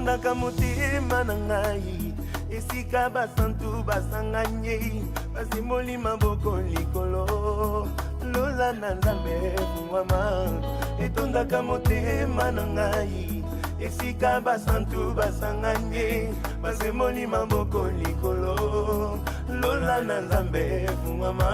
etondaka motema na ngai esika basantu basanganye basimoli maboko likolo lola na nzambe fungwama etondaka motema na ngai esika basantu basanganye basimoli maboko likolo lola na nzambe fungwama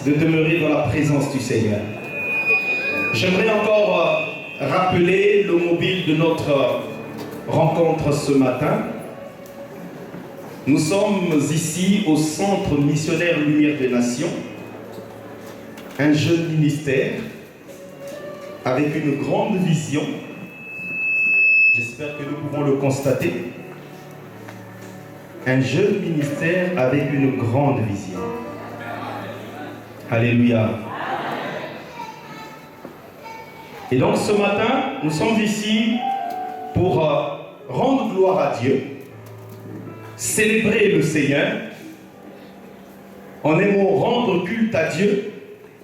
de demeurer dans la présence du Seigneur. J'aimerais encore rappeler le mobile de notre rencontre ce matin. Nous sommes ici au Centre Missionnaire Lumière des Nations, un jeune ministère avec une grande vision. J'espère que nous pouvons le constater. Un jeune ministère avec une grande vision. Alléluia. Et donc ce matin, nous sommes ici pour rendre gloire à Dieu, célébrer le Seigneur, en aimant rendre culte à Dieu,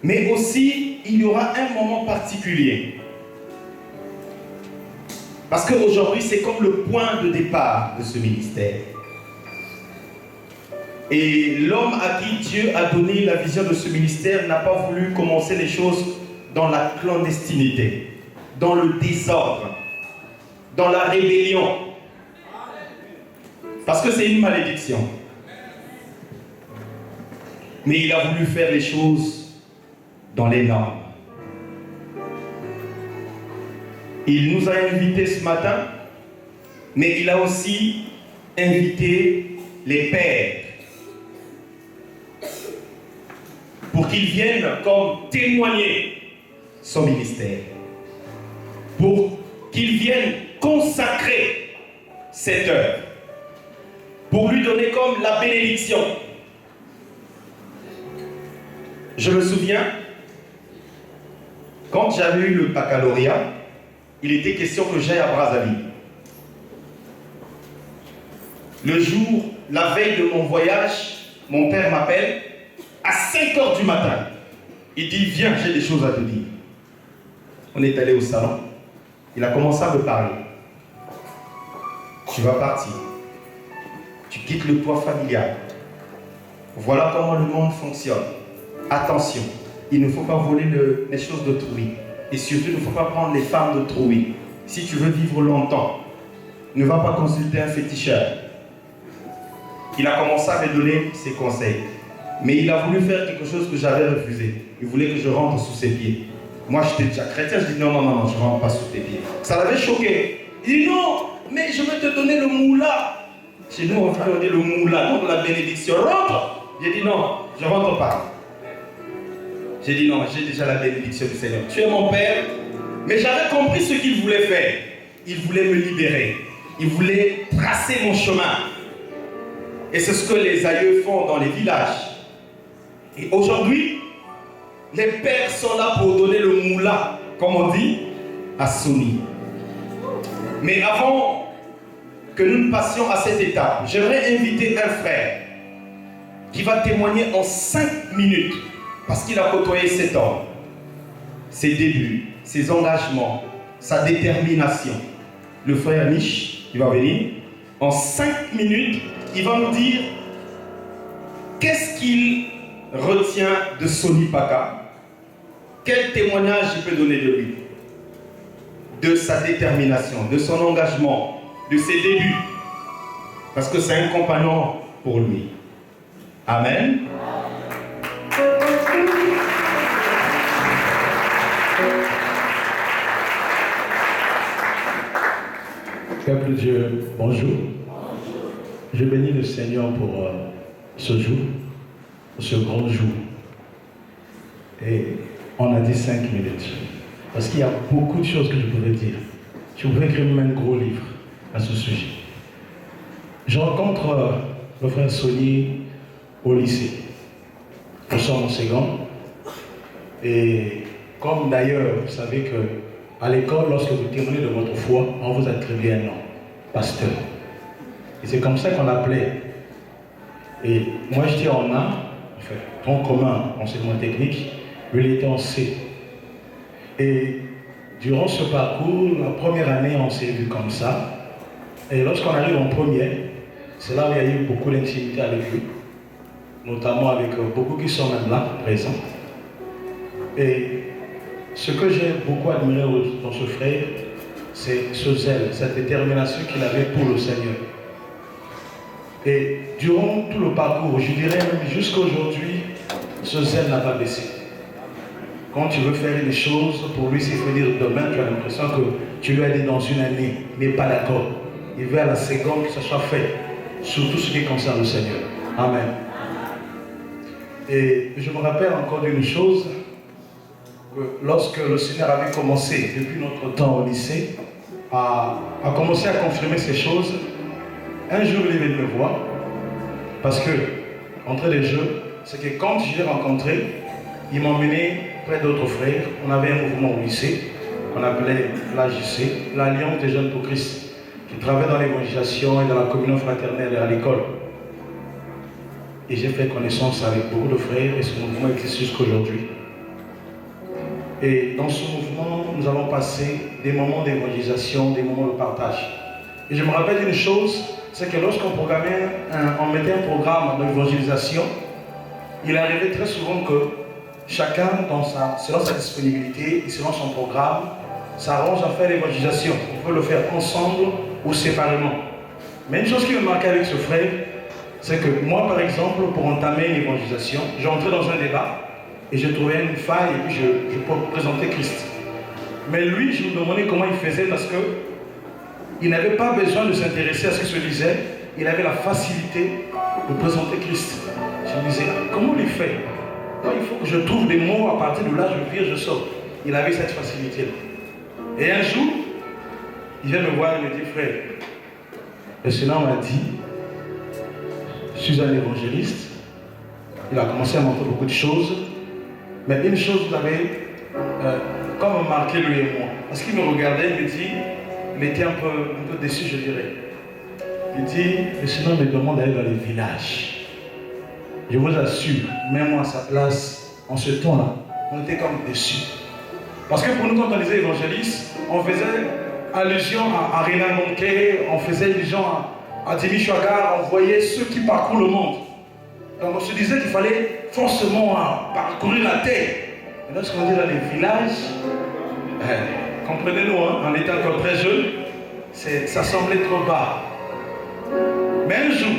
mais aussi il y aura un moment particulier. Parce qu'aujourd'hui, c'est comme le point de départ de ce ministère. Et l'homme à qui Dieu a donné la vision de ce ministère n'a pas voulu commencer les choses dans la clandestinité, dans le désordre, dans la rébellion. Parce que c'est une malédiction. Mais il a voulu faire les choses dans les normes. Il nous a invités ce matin, mais il a aussi invité les pères pour qu'ils viennent comme témoigner son ministère, pour qu'ils viennent consacrer cette œuvre, pour lui donner comme la bénédiction. Je me souviens, quand j'avais eu le baccalauréat, il était question que j'aille à Brazzaville. Le jour, la veille de mon voyage, mon père m'appelle à 5h du matin. Il dit, viens, j'ai des choses à te dire. On est allé au salon. Il a commencé à me parler. Tu vas partir. Tu quittes le toit familial. Voilà comment le monde fonctionne. Attention, il ne faut pas voler les choses d'autrui. Et surtout, il ne faut pas prendre les femmes d'autrui. Si tu veux vivre longtemps, ne va pas consulter un féticheur. Il a commencé à me donner ses conseils. Mais il a voulu faire quelque chose que j'avais refusé. Il voulait que je rentre sous ses pieds. Moi, j'étais déjà chrétien, je dis non, je ne rentre pas sous tes pieds. Ça l'avait choqué. Il dit non, mais je vais te donner le moula. Chez nous, on dit le moula, donc la bénédiction. Rentre. J'ai dit non, je ne rentre pas. J'ai dit non, j'ai déjà la bénédiction du Seigneur. Tu es mon père, mais j'avais compris ce qu'il voulait faire. Il voulait me libérer. Il voulait tracer mon chemin. Et c'est ce que les aïeux font dans les villages. Et aujourd'hui, les pères sont là pour donner le moula, comme on dit, à Sony. Mais avant que nous passions à cette étape, j'aimerais inviter un frère qui va témoigner en 5 minutes, parce qu'il a côtoyé cet homme, ses débuts, ses engagements, sa détermination. Le frère Mich, il va venir. En 5 minutes, il va nous dire qu'est-ce qu'il retient de Sony Paka. Quel témoignage il peut donner de lui, de sa détermination, de son engagement, de ses débuts, parce que c'est un compagnon pour lui. Amen. Peuple de Dieu, bonjour. Je bénis le Seigneur pour ce jour, ce grand jour. Et on a dit 5 minutes. Parce qu'il y a beaucoup de choses que je pouvais dire. Je pouvais écrire même un gros livre à ce sujet. Je rencontre le frère Sony au lycée. Nous sommes en seconde. Et comme d'ailleurs, vous savez qu'à l'école, lorsque vous témoignez de votre foi, on vous attribue un nom, pasteur. Et c'est comme ça qu'on l'appelait. Et moi j'étais en A, enfin, tronc commun, enseignement technique, lui il était en C. Et durant ce parcours, la première année, on s'est vu comme ça. Et lorsqu'on arrive en première, c'est là où il y a eu beaucoup d'intimité avec lui, notamment avec beaucoup qui sont même là, présents. Et ce que j'ai beaucoup admiré dans ce frère, c'est ce zèle, cette détermination qu'il avait pour le Seigneur. Et durant tout le parcours, je dirais même jusqu'à aujourd'hui, ce zèle n'a pas baissé. Quand tu veux faire une chose, pour lui, s'il faut dire demain, tu as l'impression que tu lui as dit dans une année, il n'est pas d'accord. Il veut à la seconde que ça soit fait, surtout ce qui concerne le Seigneur. Amen. Et je me rappelle encore d'une chose, que lorsque le Seigneur avait commencé, depuis notre temps au lycée, à commencer à confirmer ces choses, un jour il est venu me voir, parce que, entre les jeux, c'est que quand je l'ai rencontré, il m'a emmené près d'autres frères. On avait un mouvement au lycée, on appelait l'AJC, l'Alliance des Jeunes pour Christ, qui travaille dans l'évangélisation et dans la communion fraternelle à l'école. Et j'ai fait connaissance avec beaucoup de frères et ce mouvement existe jusqu'à aujourd'hui. Et dans ce mouvement, nous avons passé des moments d'évangélisation, des moments de partage. Et je me rappelle d'une chose, c'est que lorsqu'on on mettait un programme d'évangélisation, il arrivait très souvent que chacun, selon sa disponibilité et selon son programme, s'arrange à faire l'évangélisation. On peut le faire ensemble ou séparément. Mais une chose qui me marquait avec ce frère, c'est que moi, par exemple, pour entamer une évangélisation, j'entrais dans un débat et je trouvais une faille et puis je peux présenter Christ. Mais lui, je me demandais comment il faisait parce que il n'avait pas besoin de s'intéresser à ce que se disait, il avait la facilité de présenter Christ. Je me disais, comment il fait? Il faut que je trouve des mots, à partir de là, je vire, je sors. Il avait cette facilité-là. Et un jour, il vient me voir et me dit, frère, le Seigneur m'a dit, je suis un évangéliste. Il a commencé à montrer beaucoup de choses. Mais une chose, vous avez comme marqué lui et moi. Parce qu'il me regardait, il me dit, il était un peu déçu, je dirais. Il dit, le Seigneur me demande d'aller dans les villages. Je vous assure, même moi à sa place, en ce temps-là, on était comme déçus. Parce que pour nous, quand on disait évangéliste, on faisait allusion à Rina Monke, on faisait allusion à Dimi Chouagar, on voyait ceux qui parcourent le monde. Donc on se disait qu'il fallait forcément parcourir la terre. Et lorsqu'on dit dans les villages, comprenez-nous, hein, on était encore très jeunes, ça semblait trop bas. Mais un jour,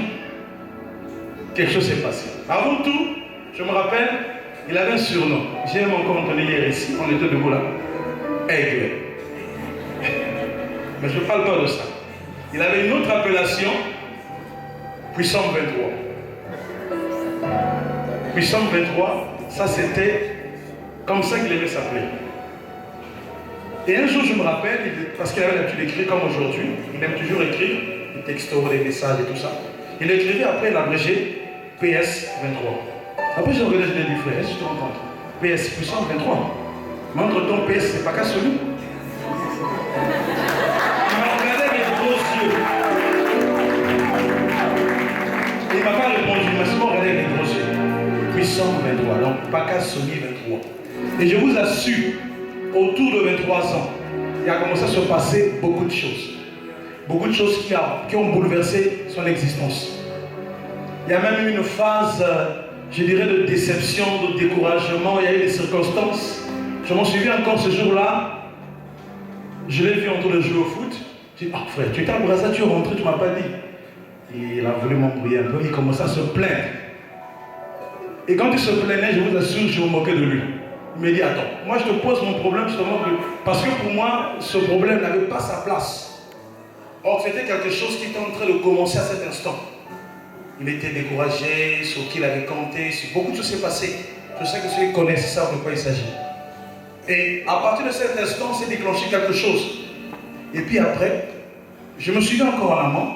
quelque chose s'est passé. Avant tout, je me rappelle, il avait un surnom. J'ai même encore entendu hier ici, on était debout là. Aigle. Mais je ne parle pas de ça. Il avait une autre appellation, Puissant 23. Puissant 23, ça c'était comme ça qu'il aimait s'appeler. Et un jour, je me rappelle, parce qu'il avait l'habitude d'écrire comme aujourd'hui, il aime toujours écrire, des textos, des messages et tout ça. Il écrivait après l'abrégé PS 23. Après, j'ai regardé, je l'ai dit, frère, est-ce que tu te rends compte? PS puissant 23. Mais entre ton PS, c'est pas qu'à celui. Il m'a regardé avec des gros yeux. Il ne m'a pas répondu, il m'a seulement regardé avec des gros yeux. Puissant 23, donc pas qu'à celui 23. Et je vous assure, autour de 23 ans, il a commencé à se passer beaucoup de choses. Beaucoup de choses qui ont bouleversé son existence. Il y a même eu une phase, je dirais, de déception, de découragement. Il y a eu des circonstances. Je m'en souviens encore ce jour-là. Je l'ai vu en train de jouer au foot. J'ai dit, ah frère, tu étais à Brazza, tu es rentré, tu ne m'as pas dit. Et il a voulu m'embrouiller un peu, il commençait à se plaindre. Et quand il se plaignait, je vous assure, je me moquais de lui. Il me dit, attends, moi je te pose mon problème justement parce que pour moi, ce problème n'avait pas sa place. Or, c'était quelque chose qui était en train de commencer à cet instant. Il était découragé, sur qui il avait compté, sur beaucoup de choses s'est passé. Je sais que ceux qui connaissent savent de quoi il s'agit. Et à partir de cet instant, s'est déclenché quelque chose. Et puis après, je me souviens encore en amont,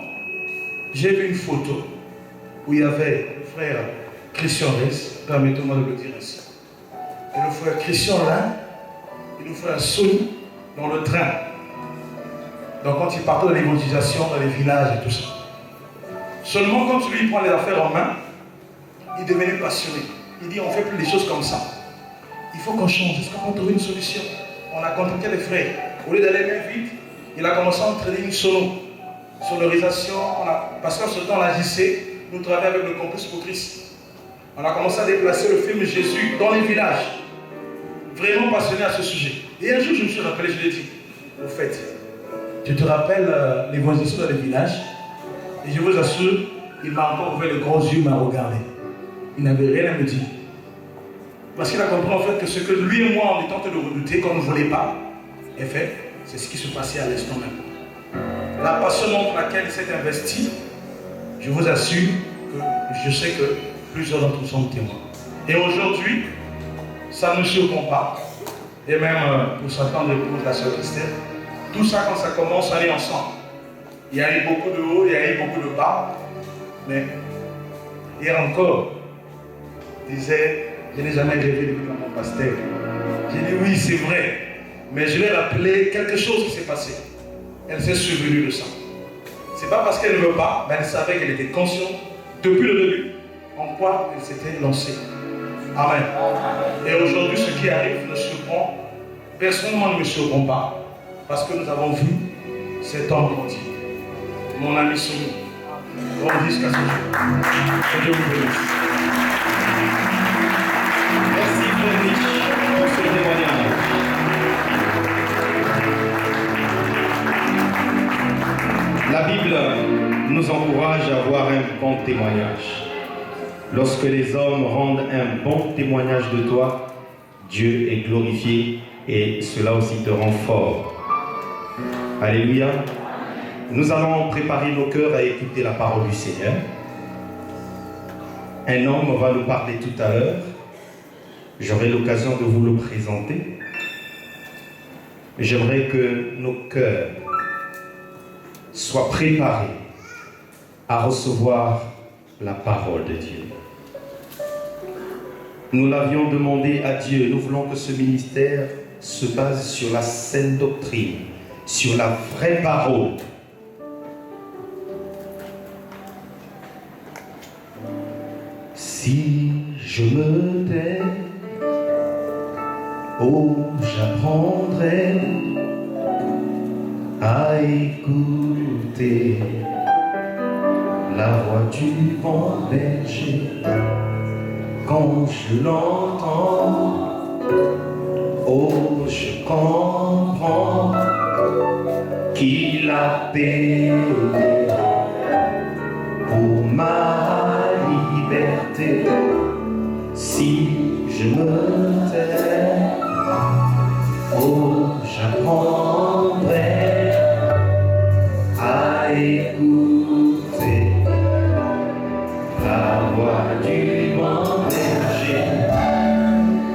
j'ai vu une photo où il y avait le frère Christian Reyes, permettez-moi de le dire ainsi. Et le frère Christian là, et le frère Sony dans le train. Donc quand il partait de l'évangélisation dans les villages et tout ça. Seulement quand lui prend les affaires en main, il devenait passionné. Il dit on ne fait plus des choses comme ça. Il faut qu'on change. Est-ce qu'on peut trouver une solution? On a contacté les frères. Au lieu d'aller même vite, il a commencé à entraîner une sonorisation. Parce qu'en ce temps, la JC, nous travaillons avec le Campus pour Christ. On a commencé à déplacer le film Jésus dans les villages. Vraiment passionné à ce sujet. Et un jour, je me suis rappelé, je l'ai dit, au fait, tu te rappelles l'évangélisation dans les villages? Et je vous assure, il m'a encore ouvert les gros yeux, il m'a regardé. Il n'avait rien à me dire. Parce qu'il a compris en fait que ce que lui et moi on est en train de redouter, qu'on ne voulait pas, est fait. C'est ce qui se passait à l'instant même. La passion dans laquelle il s'est investi, je vous assure que je sais que plusieurs d'entre nous sont témoins. Et aujourd'hui, ça ne me surprend pas. Et même pour s'attendre pour la sœur Christelle, tout ça quand ça commence, on est ensemble. Il y a eu beaucoup de hauts, il y a eu beaucoup de bas. Mais hier encore, il disait, je n'ai jamais rêvé de vivre mon pasteur. J'ai dit oui, c'est vrai. Mais je lui ai rappelé quelque chose qui s'est passé. Elle s'est souvenue de ça. C'est pas parce qu'elle ne veut pas, mais elle savait qu'elle était consciente depuis le début en quoi elle s'était lancée. Amen. Et aujourd'hui, ce qui arrive ne surprend, personnellement ne me surprend pas, parce que nous avons vu cet homme grandir. Mon ami Soumi, on dit jusqu'à ce jour. Que Dieu vous bénisse. Merci Frère Rich pour ce témoignage. La Bible nous encourage à avoir un bon témoignage. Lorsque les hommes rendent un bon témoignage de toi, Dieu est glorifié et cela aussi te rend fort. Alléluia. Nous allons préparer nos cœurs à écouter la parole du Seigneur. Un homme va nous parler tout à l'heure. J'aurai l'occasion de vous le présenter. J'aimerais que nos cœurs soient préparés à recevoir la parole de Dieu. Nous l'avions demandé à Dieu. Nous voulons que ce ministère se base sur la saine doctrine, sur la vraie parole. Si je me tais, oh, j'apprendrai à écouter la voix du bon berger. Quand je l'entends, oh, je comprends qu'il a payé pour ma liberté. Si je me tais, oh, j'apprendrai à écouter la voix du bon berger.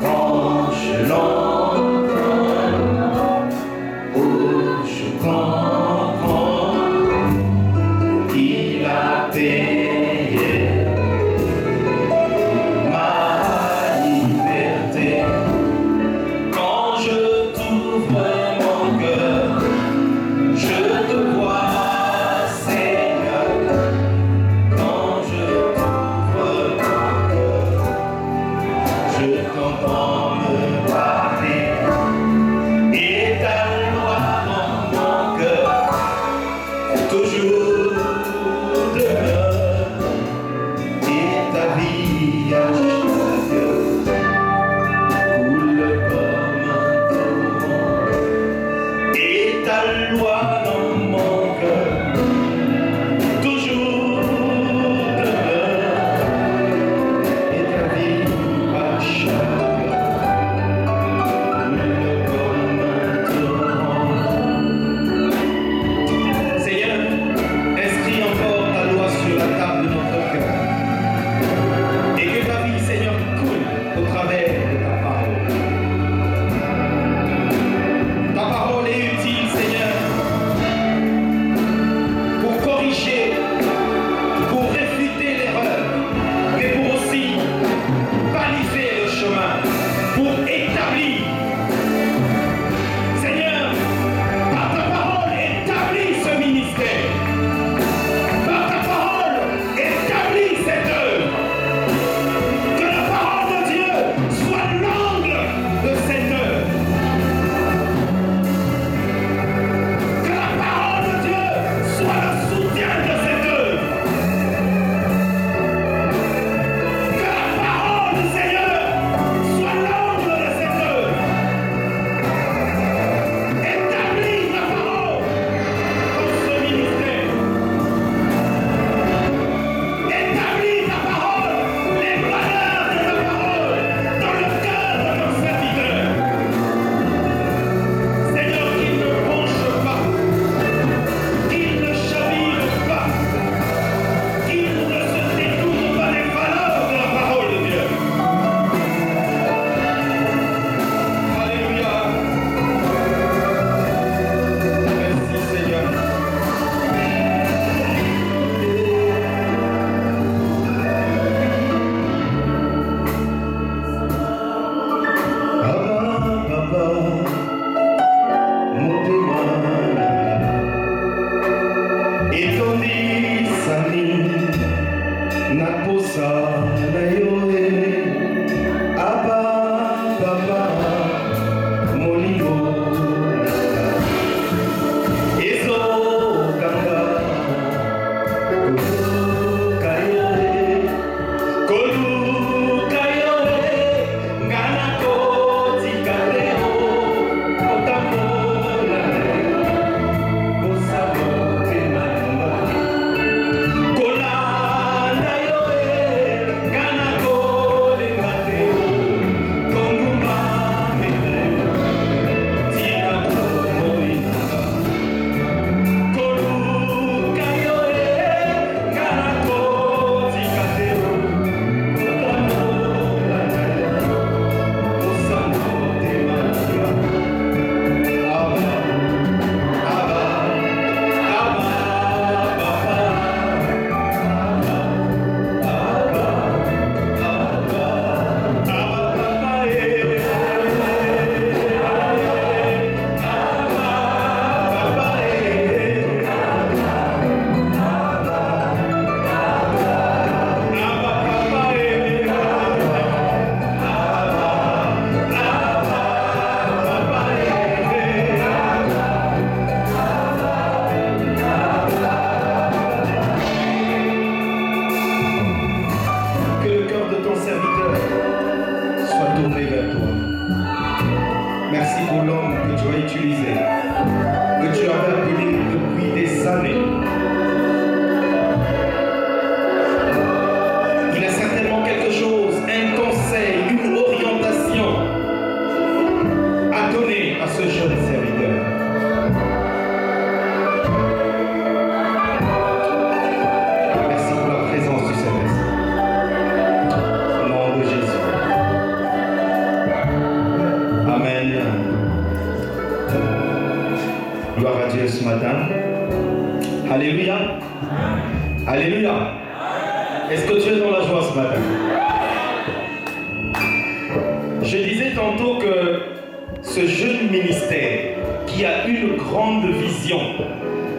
Quand je l'entends, oh, je comprends qu'il a payé ma liberté. Quand je t'ouvre mon cœur, je te vois, Seigneur.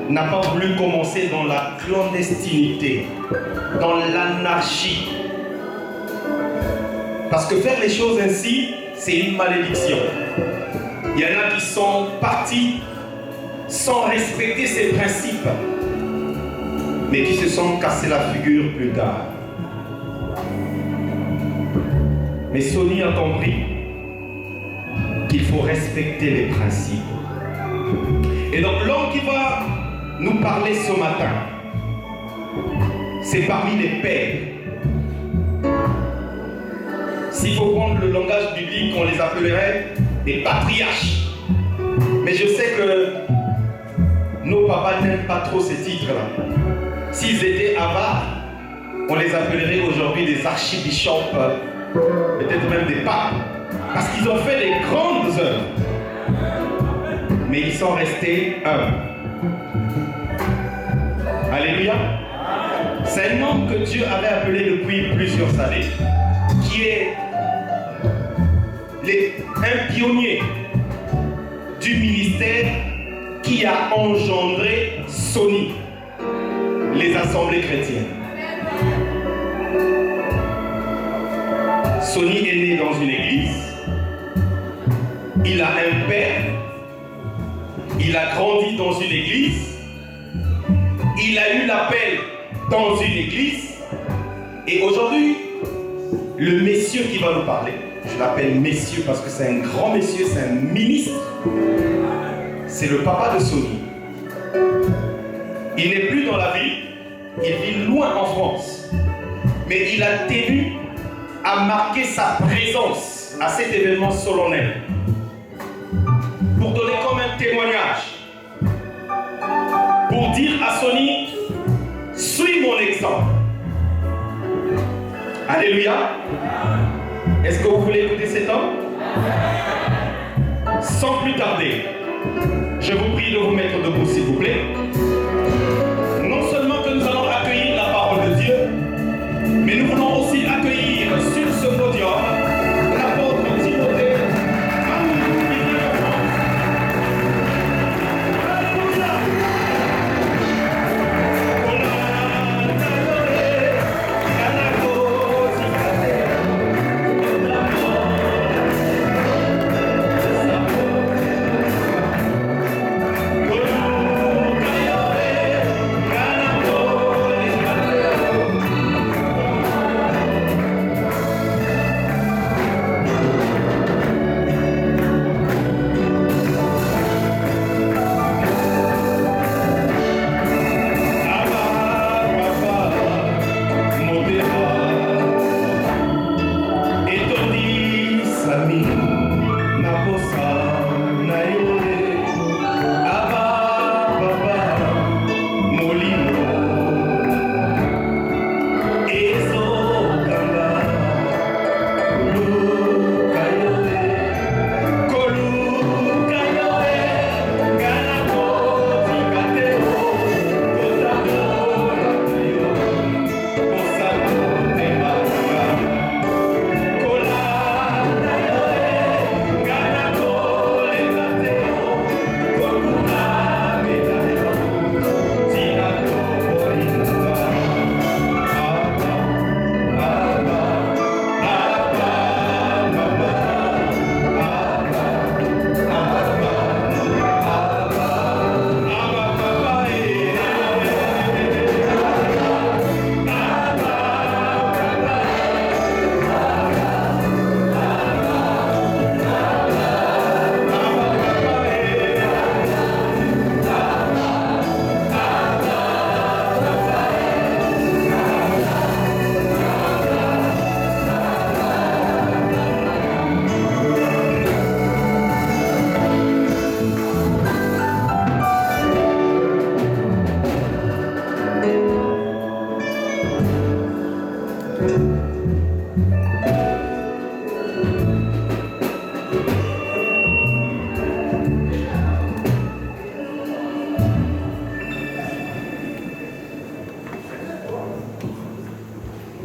n'a pas voulu commencer dans la clandestinité, dans l'anarchie. Parce que faire les choses ainsi, c'est une malédiction. Il y en a qui sont partis sans respecter ces principes, mais qui se sont cassés la figure plus tard. Mais Sony a compris qu'il faut respecter les principes. Et donc l'homme qui va nous parler ce matin, c'est parmi les pères. S'il faut prendre le langage biblique, on les appellerait des patriarches. Mais je sais que nos papas n'aiment pas trop ces titres-là. S'ils étaient avares, on les appellerait aujourd'hui des archibishops, peut-être même des papes, parce qu'ils ont fait des grandes œuvres. Mais ils sont restés humbles. Alléluia. C'est un homme que Dieu avait appelé depuis plusieurs années, qui est un pionnier du ministère qui a engendré Sony, les assemblées chrétiennes. Sony est né dans une église, il a un père, il a grandi dans une église, il a eu l'appel dans une église, et aujourd'hui, le messieurs qui va nous parler, je l'appelle messieurs parce que c'est un grand messieurs, c'est un ministre, c'est le papa de Sony. Il n'est plus dans la ville, il vit loin en France, mais il a tenu à marquer sa présence à cet événement solennel pour donner comme un témoignage, pour dire à Sony, suis mon exemple. Alléluia. Est-ce que vous voulez écouter cet homme? Sans plus tarder, je vous prie de vous mettre debout s'il vous plaît. Non seulement que nous allons accueillir la parole de Dieu, mais nous voulons aussi accueillir sur ce podium l'apôtre Timothée. Alléluia.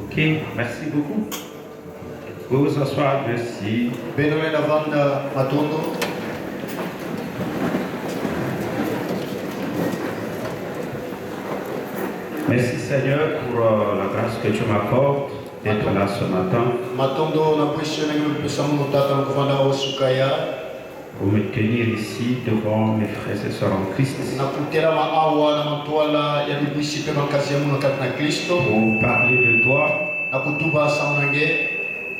Ok, merci beaucoup. Vous vous asseoir, merci. Benone Lavanda Matondo. Merci Seigneur pour la grâce que tu m'accordes d'être là ce matin, Matondo na position ngi pesamu tata ngvanda osukaya. pour me tenir ici devant mes frères et sœurs en Christ, Na kutela maawa na matwala ya bibisi pe makazi yamu na kat na Kristo. pour parler de toi Na kutuba saunange.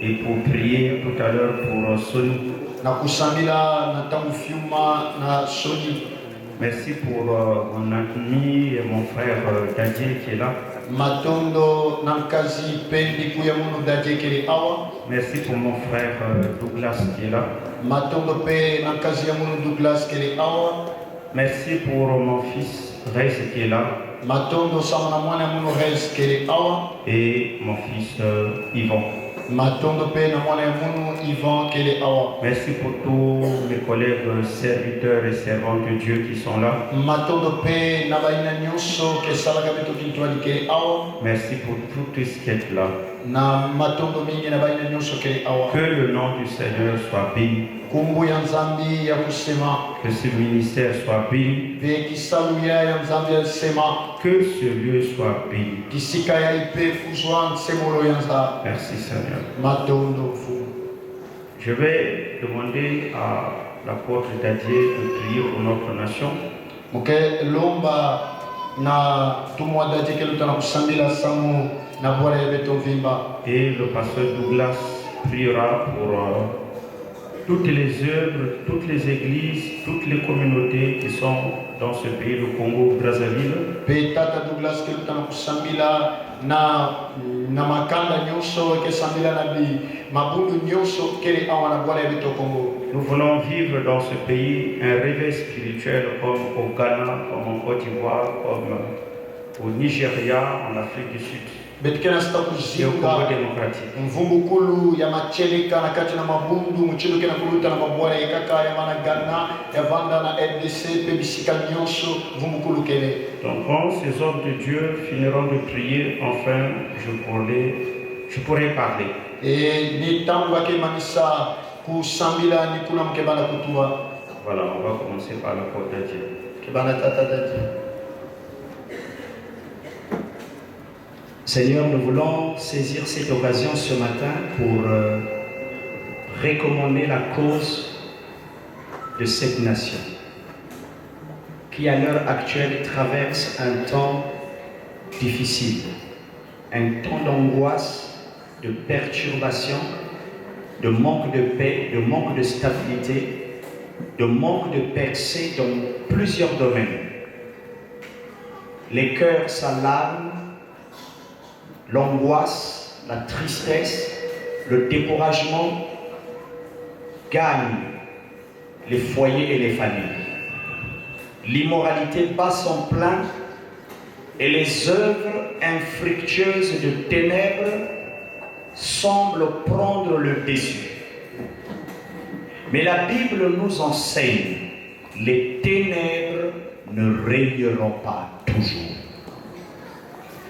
et pour prier tout à l'heure pour Sony. Na kusambila na tangu fiuma na Sony. Merci pour mon ami et mon frère Dadier qui est là. Matondo na mkazi pendi kuya munu daje kele awa. Merci pour mon frère Douglas qui est là. Matondo pe na mkazi ya munu Douglas kele awa. Merci pour mon fils Reis qui est là Matondo sama na mwana munu Rez kele awa. et mon fils Yvon. Matondo pe na mwana munu Ivan kele awa. Merci pour tous mes collègues serviteurs et servantes de Dieu qui sont là. Matondo pe na baina nyonso ke salaka beto kintwali kele awa. Merci pour tout ce qui est là. Na matondo mingi na baina nyonso kele awa. Que le nom du Seigneur soit béni. Kumbu ya nzambi ya kusema. Que ce ministère soit béni. Ve kisaluya ya nzambi ya sema. Que ce lieu soit béni. Kisika ya ipe fuzwa nsemolo ya nza. Merci Seigneur. Matondo fu. Je vais demander à l'apôtre Dadier de prier pour notre nation. Muke lomba na tumwa daje ke lutana kusambila samu na bwala ya beto vimba. Et le pasteur Douglas priera pour toutes les œuvres, toutes les églises, toutes les communautés qui sont dans ce pays, le Congo-Brazzaville. Pe tata Douglas ke lutana kusambila na makanda nyonso ke sambila na bi mabundu nyonso kele awa na bwala ya beto Congo. Nous voulons vivre dans ce pays un réveil spirituel comme au Ghana, comme en Côte d'Ivoire, comme au Nigeria, en Afrique du Sud Betkena sta et au kuzinga Congo démocratique. mvumbukulu ya macheleka na kati na mabundu muchiluke na kuluta na mabwala ya kaka ya mana Ghana ya vanda na RDC pe bisika nyonso mvumbukulu kele. Donc quand ces hommes de Dieu finiront de prier, enfin je pourrai parler. Ni tangu wake manisa kusambila ni kuna mkebana kutua. Voilà, on va commencer par l'apôtre Dadier. Kebana tata daji. Seigneur, nous voulons saisir cette occasion ce matin pour recommander la cause de cette nation qui à l'heure actuelle traverse un temps difficile, un temps d'angoisse, de perturbation, de manque de paix, de manque de stabilité, de manque de percée dans plusieurs domaines. Les cœurs s'alarment, l'angoisse, la tristesse, le découragement gagnent les foyers et les familles. L'immoralité bat son plein et les œuvres infructueuses de ténèbres semblent prendre le dessus. Mais la Bible nous enseigne, les ténèbres ne régneront pas toujours.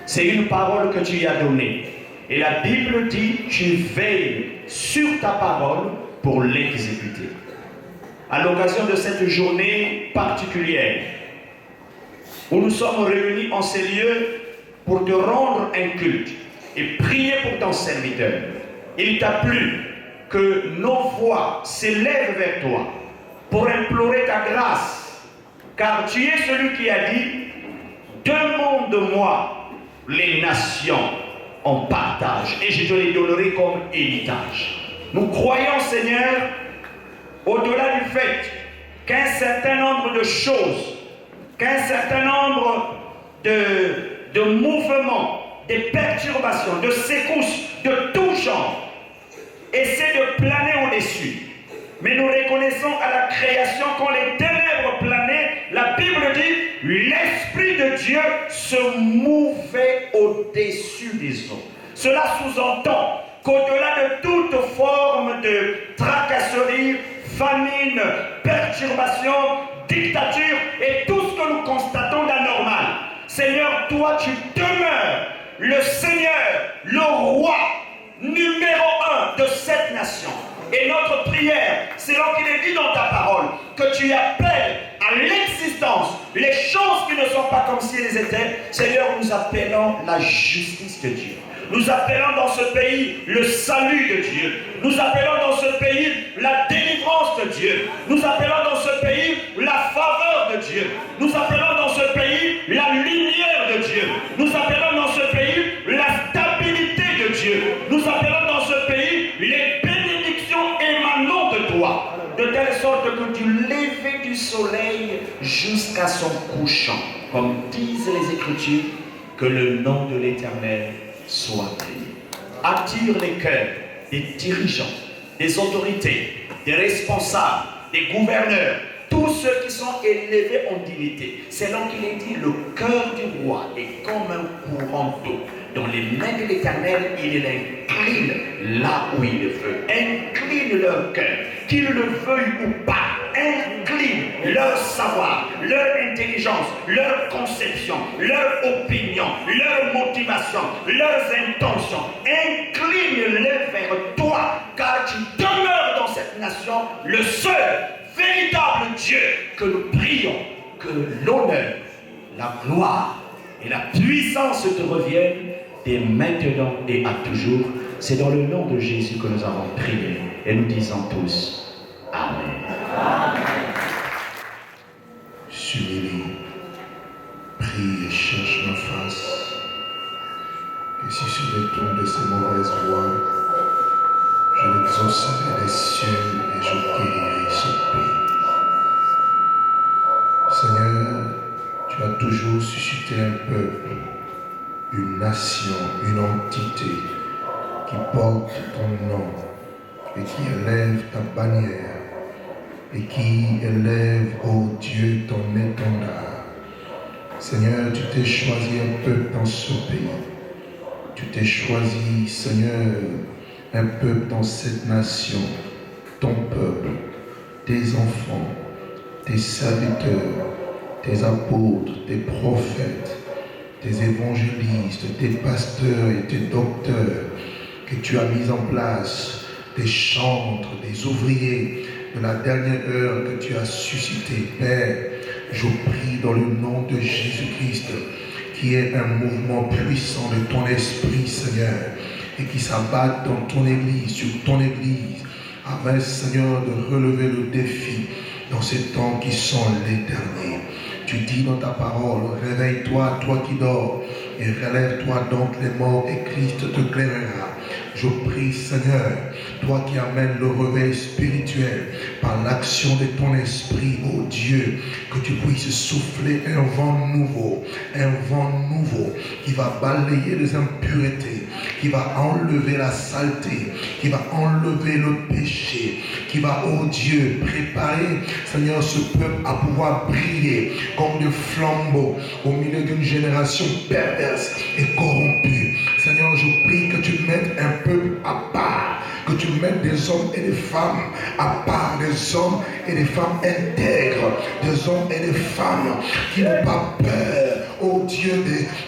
C'est une parole que tu y as donnée. Et la Bible dit, tu veilles sur ta parole pour l'exécuter. À l'occasion de cette journée particulière, où nous sommes réunis en ces lieux pour te rendre un culte et prier pour ton serviteur, il t'a plu que nos voix s'élèvent vers toi pour implorer ta grâce, car tu es celui qui a dit, demande-moi les nations en partage et je te les donnerai comme héritage. Nous croyons, Seigneur, au-delà du fait qu'un certain nombre de choses, qu'un certain nombre de mouvements, de perturbations, de secousses, de tout genre, essaient de planer au-dessus. Mais nous reconnaissons à la création, quand les ténèbres planaient, la Bible dit, l'Esprit de Dieu se mouvait au-dessus des eaux. Cela sous-entend qu'au-delà de toute forme de tracasserie, famine, perturbation, dictature et tout ce que nous constatons d'anormal, Seigneur, toi tu demeures le Seigneur, le roi numéro 1 de cette nation. Et notre prière, selon qu'il est dit dans ta parole, que tu appelles à l'existence les choses qui ne sont pas comme si elles étaient. Seigneur, nous appelons la justice de Dieu. Nous appelons dans ce pays le salut de Dieu. Nous appelons dans ce pays la délivrance de Dieu. Nous appelons dans ce pays la faveur de Dieu. Nous appelons dans ce pays la lumière de Dieu. Nous appelons dans ce pays la stabilité de Dieu. Nous appelons dans ce pays les bénédictions émanant de toi. De telle sorte que du lever du soleil jusqu'à son couchant, comme disent les Écritures, que le nom de l'Éternel soit béni. Attire les cœurs des dirigeants, des autorités, des responsables, des gouverneurs, tous ceux qui sont élevés en dignité. C'est là qu'il est dit, le cœur du roi est comme un courant d'eau. Dans les mains de l'Éternel, il incline là où il le veut. Incline leur cœur, qu'ils le veuillent ou pas. Incline leur savoir, leur intelligence, leur conception, leur opinion, leur motivation, leurs intentions. Incline-les vers toi, car tu demeures dans cette nation, le seul véritable Dieu que nous prions. Que l'honneur, la gloire et la puissance te reviennent dès maintenant et à toujours. C'est dans le nom de Jésus que nous avons prié et nous disons tous Amen. Amen. S'humilie, prie et cherche ma face. Et si je détourne de ces mauvaises voies, je l'exaucerai des cieux et je guérirai ce pays. Seigneur, tu as toujours suscité un peuple, une nation, une entité qui porte ton nom et qui élève ta bannière et qui élève, ô Dieu, ton étendard. Seigneur, tu t'es choisi un peuple dans ce pays. Tu t'es choisi, Seigneur, un peuple dans cette nation, ton peuple, tes enfants, tes serviteurs, tes apôtres, tes prophètes, tes évangélistes, tes pasteurs et tes docteurs que tu as mis en place, des chantres, des ouvriers de la dernière heure que tu as suscité. Père, je prie dans le nom de Jésus-Christ, qui est un mouvement puissant de ton esprit, Seigneur, et qui s'abatte dans ton église, sur ton église, afin, Seigneur, de relever le défi dans ces temps qui sont les derniers. Tu dis dans ta parole, réveille-toi, toi qui dors, et relève-toi donc les morts, et Christ te clairera. Je prie, Seigneur, toi qui amènes le réveil spirituel par l'action de ton esprit, ô Dieu, que tu puisses souffler un vent nouveau qui va balayer les impuretés, qui va enlever la saleté, qui va enlever le péché, qui va, ô Dieu, préparer, Seigneur, ce peuple à pouvoir briller comme des flambeaux au milieu d'une génération perverse et corrompue. Seigneur, je prie que tu mettes un peuple à part, que tu mettes des hommes et des femmes à part, des hommes et des femmes intègres, des hommes et des femmes qui n'ont pas peur, oh Dieu,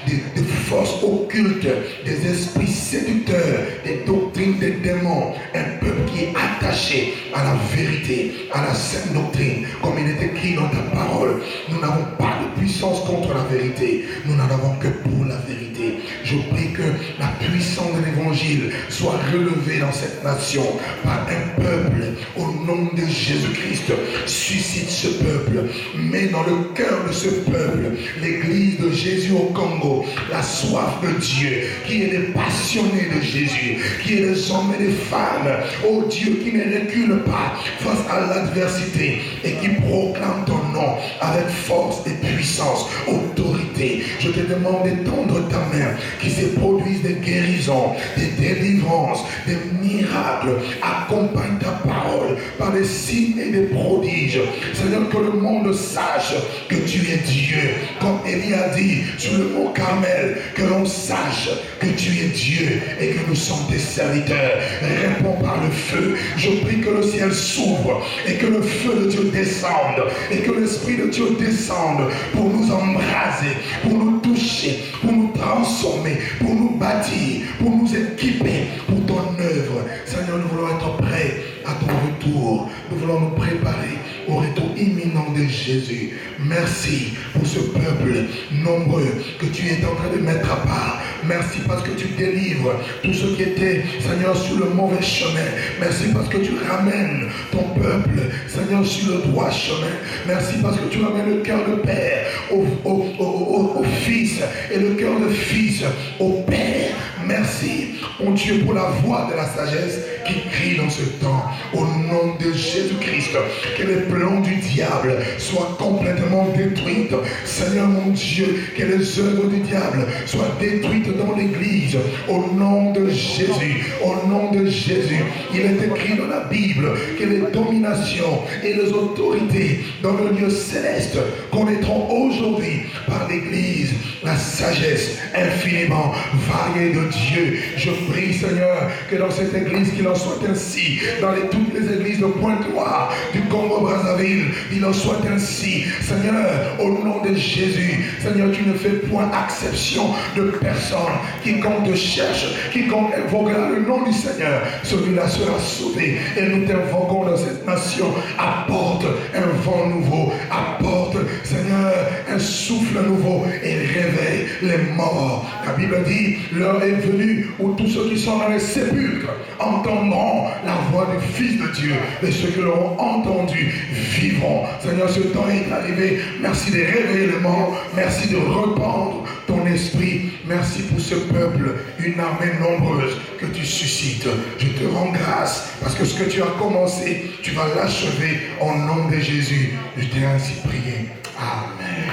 des forces occultes, des esprits séducteurs, des doctrines des démons, un peuple qui est attaché à la vérité, à la sainte doctrine, comme il est écrit dans ta parole. Nous n'avons pas de puissance contre la vérité, nous n'en avons que pour la vérité. Je prie que la puissance de l'évangile soit relevée dans cette nation par un peuple au nom de Jésus-Christ. Suscite ce peuple, mets dans le cœur de ce peuple, l'église de Jésus au Congo, la soif de Dieu, qui est des passionnés de Jésus, qui est des hommes et des femmes, oh Dieu, qui ne recule pas face à l'adversité et qui proclame ton nom avec force et puissance, autorité sauver. Je te demande d'étendre ta main, qui se produisent des guérisons, des délivrances, des miracles. Accompagne ta parole par des signes et des prodiges. Seigneur, que le monde sache que tu es Dieu. Comme Élie a dit sur le mont Carmel, que l'on sache que tu es Dieu et que nous sommes tes serviteurs. Réponds par le feu. Je prie que le ciel s'ouvre et que le feu de Dieu descende et que l'Esprit de Dieu descende pour nous embraser, pour nous toucher, pour nous transformer, pour nous bâtir, pour nous équiper pour ton œuvre. Seigneur, nous voulons être prêts à ton retour. Nous voulons nous préparer au retour imminent de Jésus. Merci pour ce peuple nombreux que tu es en train de mettre à part. Merci parce que tu délivres tous ceux qui étaient, Seigneur, sur le mauvais chemin. Merci parce que tu ramènes ton peuple, Seigneur, sur le droit chemin. Merci parce que tu ramènes le cœur de père au fils et le cœur de fils au père. Merci, mon Dieu, pour la voix de la sagesse qui crie dans ce temps. Au nom de Jésus-Christ, que les plans du diable soient complètement détruits. Seigneur mon Dieu, que les œuvres du diable soient détruites dans l'église. Au nom de Jésus, au nom de Jésus. Il est écrit dans la Bible que les dominations et les autorités dans le lieu céleste connaîtront aujourd'hui par l'église la sagesse infiniment variée de Dieu. Je prie, Seigneur, que dans cette église qu'il en soit ainsi, dans toutes les églises de Pointe-Noire, du Congo-Brazzaville, il en soit ainsi. Seigneur, au nom de Jésus, Seigneur, tu ne fais point exception de personne. Quiconque te cherche, quiconque invoquera le nom du Seigneur, celui-là sera sauvé. Et nous t'invoquons dans cette nation. Apporte un vent nouveau, apporte, Seigneur, un souffle nouveau et réveille les morts. La Bible dit, l'heure est venue où tous ceux qui sont dans les sépulcres entendront la voix du Fils de Dieu, et ceux qui l'auront entendu vivront. Seigneur, ce temps est arrivé. Merci de réveiller les morts. Merci de répandre ton esprit. Merci pour ce peuple, une armée nombreuse que tu suscites. Je te rends grâce parce que ce que tu as commencé, tu vas l'achever au nom de Jésus. Je t'ai ainsi prié. Amen.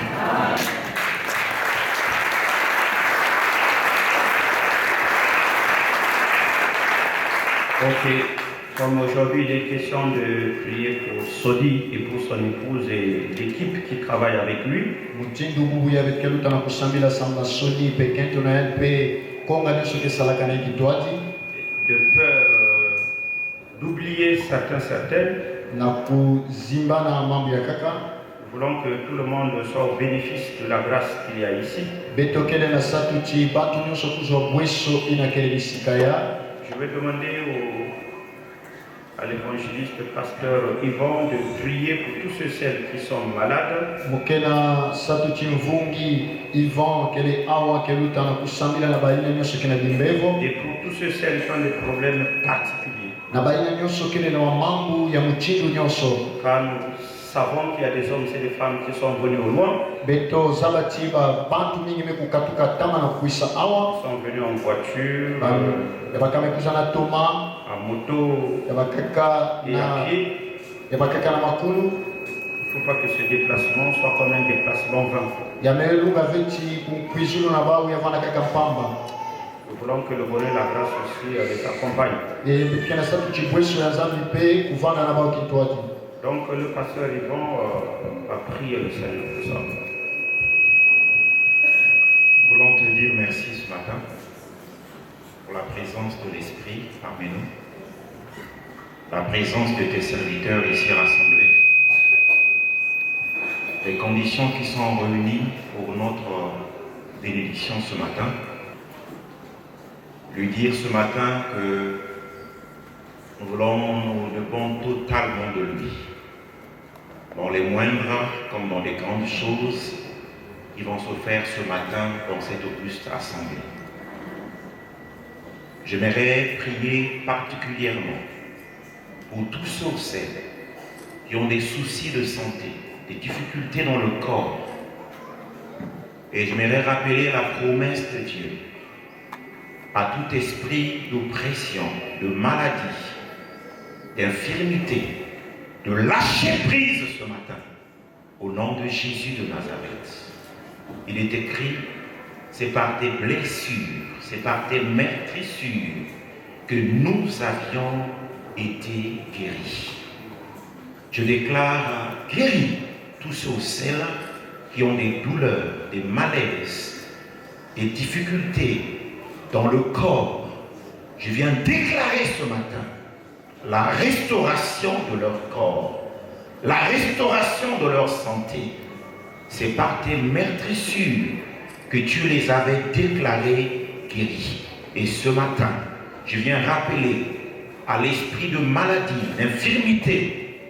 Ok, comme aujourd'hui il est question de prier pour Sodi et pour son épouse et l'équipe qui travaille avec lui. De peur d'oublier certaines. Nous voulons que tout le monde soit au bénéfice de la grâce qu'il y a ici. Je vais demander à l'évangéliste pasteur Yvon de prier pour tous ceux et celles qui sont malades. Et pour tous ceux et celles qui ont des problèmes particuliers. Car nous savons qu'il y a des hommes et des femmes qui sont venus au loin. Ils sont venus en voiture, en moto et à pied. Il ne faut pas que ce déplacement soit comme un déplacement vain. Nous voulons que le bonheur et la grâce aussi les accompagnent. Donc le pasteur Yvon va prier le Seigneur pour ça. Nous voulons te dire merci ce matin pour la présence de l'Esprit parmi nous, la présence de tes serviteurs ici rassemblés, les conditions qui sont réunies pour notre bénédiction ce matin. Lui dire ce matin que nous dépendons totalement de lui, dans les moindres comme dans les grandes choses qui vont se faire ce matin dans cette auguste assemblée. J'aimerais prier particulièrement pour tous ceux et celles qui ont des soucis de santé, des difficultés dans le corps. Et j'aimerais rappeler la promesse de Dieu à tout esprit d'oppression, de maladie, d'infirmité, de lâcher prise ce matin, au nom de Jésus de Nazareth. Il est écrit, c'est par tes blessures, c'est par tes meurtrissures que nous avions été guéris. Je déclare guéris tous ceux ou celles qui ont des douleurs, des malaises, des difficultés dans le corps. Je viens déclarer ce matin la restauration de leur corps, la restauration de leur santé. C'est par tes meurtrissures que tu les avais déclarés guéris. Et ce matin, je viens rappeler à l'esprit de maladie, d'infirmité,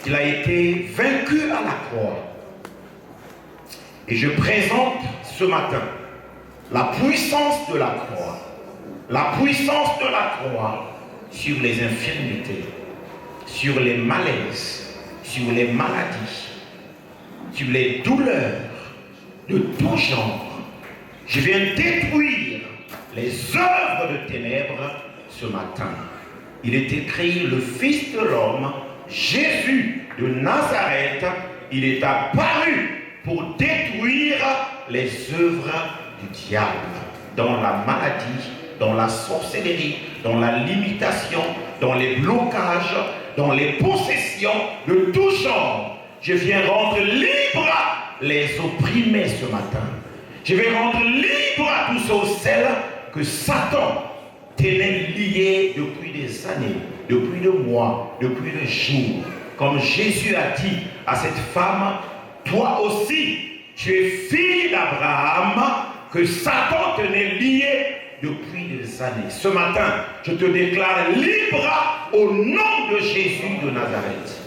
qu'il a été vaincu à la croix. Et je présente ce matin la puissance de la croix, la puissance de la croix sur les infirmités, sur les malaises, sur les maladies, sur les douleurs de tout genre. Je viens détruire les œuvres de ténèbres ce matin. Il est écrit, le Fils de l'homme, Jésus de Nazareth, il est apparu pour détruire les œuvres du diable dans la maladie, dans la sorcellerie, dans la limitation, dans les blocages, dans les possessions de tout genre. Je viens rendre libre les opprimés ce matin. Je vais rendre libre à tous ceux et celles que Satan tenait liés depuis des années, depuis des mois, depuis des jours. Comme Jésus a dit à cette femme, toi aussi, tu es fille d'Abraham, que Satan tenait lié depuis des années. Ce matin, je te déclare libre au nom de Jésus de Nazareth.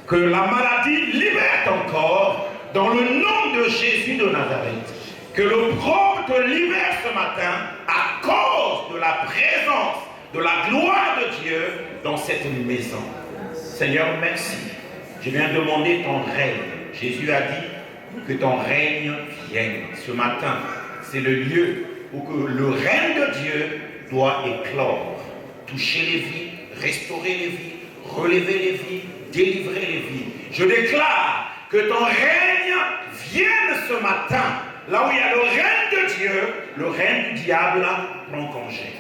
Que la maladie libère ton corps dans le nom de Jésus de Nazareth. Que l'opprobre te libère ce matin à cause de la présence, de la gloire de Dieu dans cette maison. Seigneur, merci. Je viens demander ton règne. Jésus a dit que ton règne vienne. Ce matin, c'est le lieu où que le règne de Dieu doit éclore. Toucher les vies, restaurer les vies, relever les vies, délivrer les vies. Je déclare que ton règne vienne ce matin. Là où il y a le règne de Dieu, le règne du diable prend congé.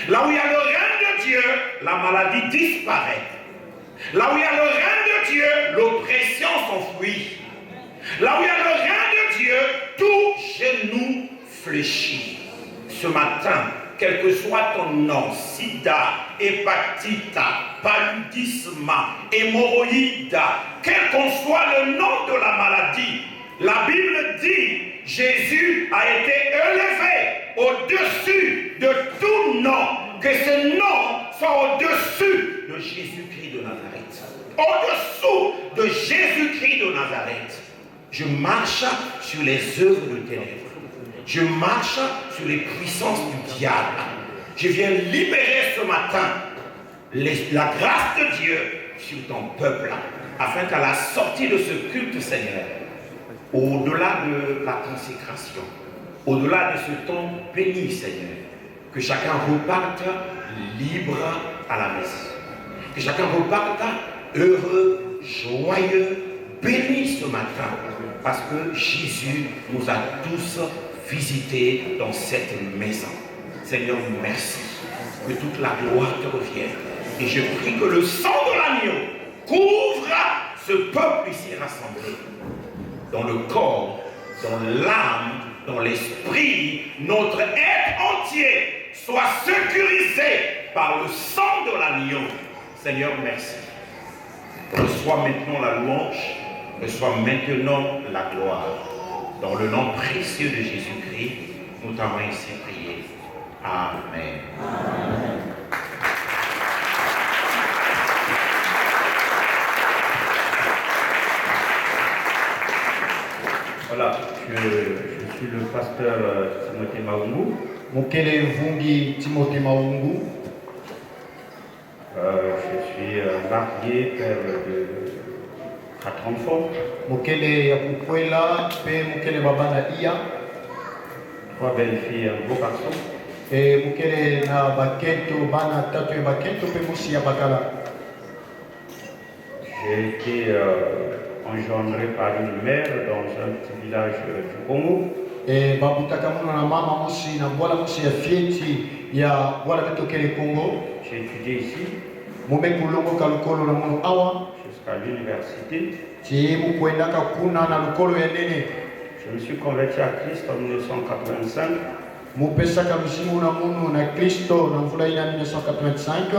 Là où il y a le règne de Dieu, la maladie disparaît. Là où il y a le règne de Dieu, l'oppression s'enfuit. Là où il y a le règne de Dieu, tout genou fléchit. Ce matin, quel que soit ton nom, sida, hépatite, paludisme, hémorroïde, quel qu'en soit le nom de la maladie, la Bible dit, Jésus a été élevé au-dessus de tout nom, que ce nom soit au-dessus de Jésus-Christ de Nazareth. Au-dessous de Jésus-Christ de Nazareth. Je marche sur les œuvres de ténèbres. Je marche sur les puissances du diable. Je viens libérer ce matin la grâce de Dieu sur ton peuple, afin qu'à la sortie de ce culte, Seigneur, au-delà de la consécration, au-delà de ce temps béni, Seigneur, que chacun reparte libre à la messe. Que chacun reparte heureux, joyeux, béni ce matin, parce que Jésus nous a tous visités dans cette maison. Seigneur, merci. Que toute la gloire te revienne. Et je prie que le sang de l'agneau couvre ce peuple ici rassemblé. Dans le corps, dans l'âme, dans l'esprit, notre être entier soit sécurisé par le sang de l'agneau. Seigneur, merci. Reçois maintenant la louange, reçois maintenant la gloire. Dans le nom précieux de Jésus-Christ, nous t'avons ainsi prié. Amen. Amen. Voilà, je suis le pasteur Timothée Maungu. Mukele Vungi Timothée Maungu. Je suis marié, père de 4 enfants. Mukele Yakukwela, pe Mukele Babana Iya. 3 belles filles, un beau garçon. Et Mukele na Bakento, Bana Tatu Bakento, pe Musi Bakala. J'ai été engendré par une mère dans un petit village du Congo. Et babutaka muna na mama mosi na bwala mosi ya fieti ya bwala betokele Congo. J'ai étudié ici Mube kulongo ka lukolo na munu awa. jusqu'à l'université. Ti mukwendaka kuna na lukolo ya nene. Je me suis converti à Christ en 1985. Mupesaka misimu na munu na Kristo na mvula ina 1985.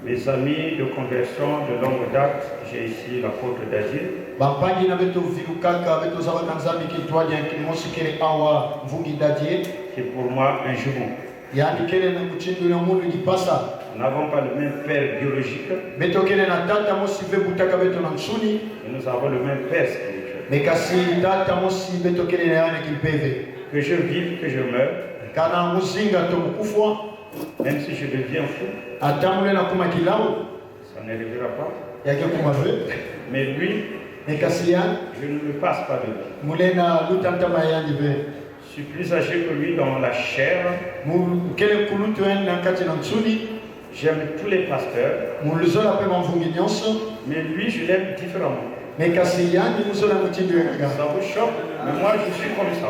Mes amis de conversion de longue date, j'ai ici l'apôtre Dadir. Bampangi na beto vilukaka beto zawaka nzambi kitwaje kimosi kele awa mvungi Dadir. Qui est pour moi un jumeau. Yani kele na kuchindu na munu dipasa. Nous n'avons pas le même père biologique, Beto kele na tata mosi ve butaka beto na msuni. mais nous avons le même père spirituel. Mekasi tata mosi beto kele na yana kilpeve. Que je vive, que je meure, Kana muzinga to mukufwa. même si je deviens fou, Atamule na kuma kilao. ça n'arrivera pas. Yake kumave. Mais lui, Mekasi yan. je ne le passe pas de lui. Mulena lutantama yani ve. Je suis plus âgé que lui dans la chair. Kele kulutu en na kati na msuni. J'aime tous les pasteurs, Muluzola pe mvungi nyonso. mais lui, je l'aime différemment. Mekasi yani muzola mutindu ya Ça vous choque, mais moi, je suis comme ça.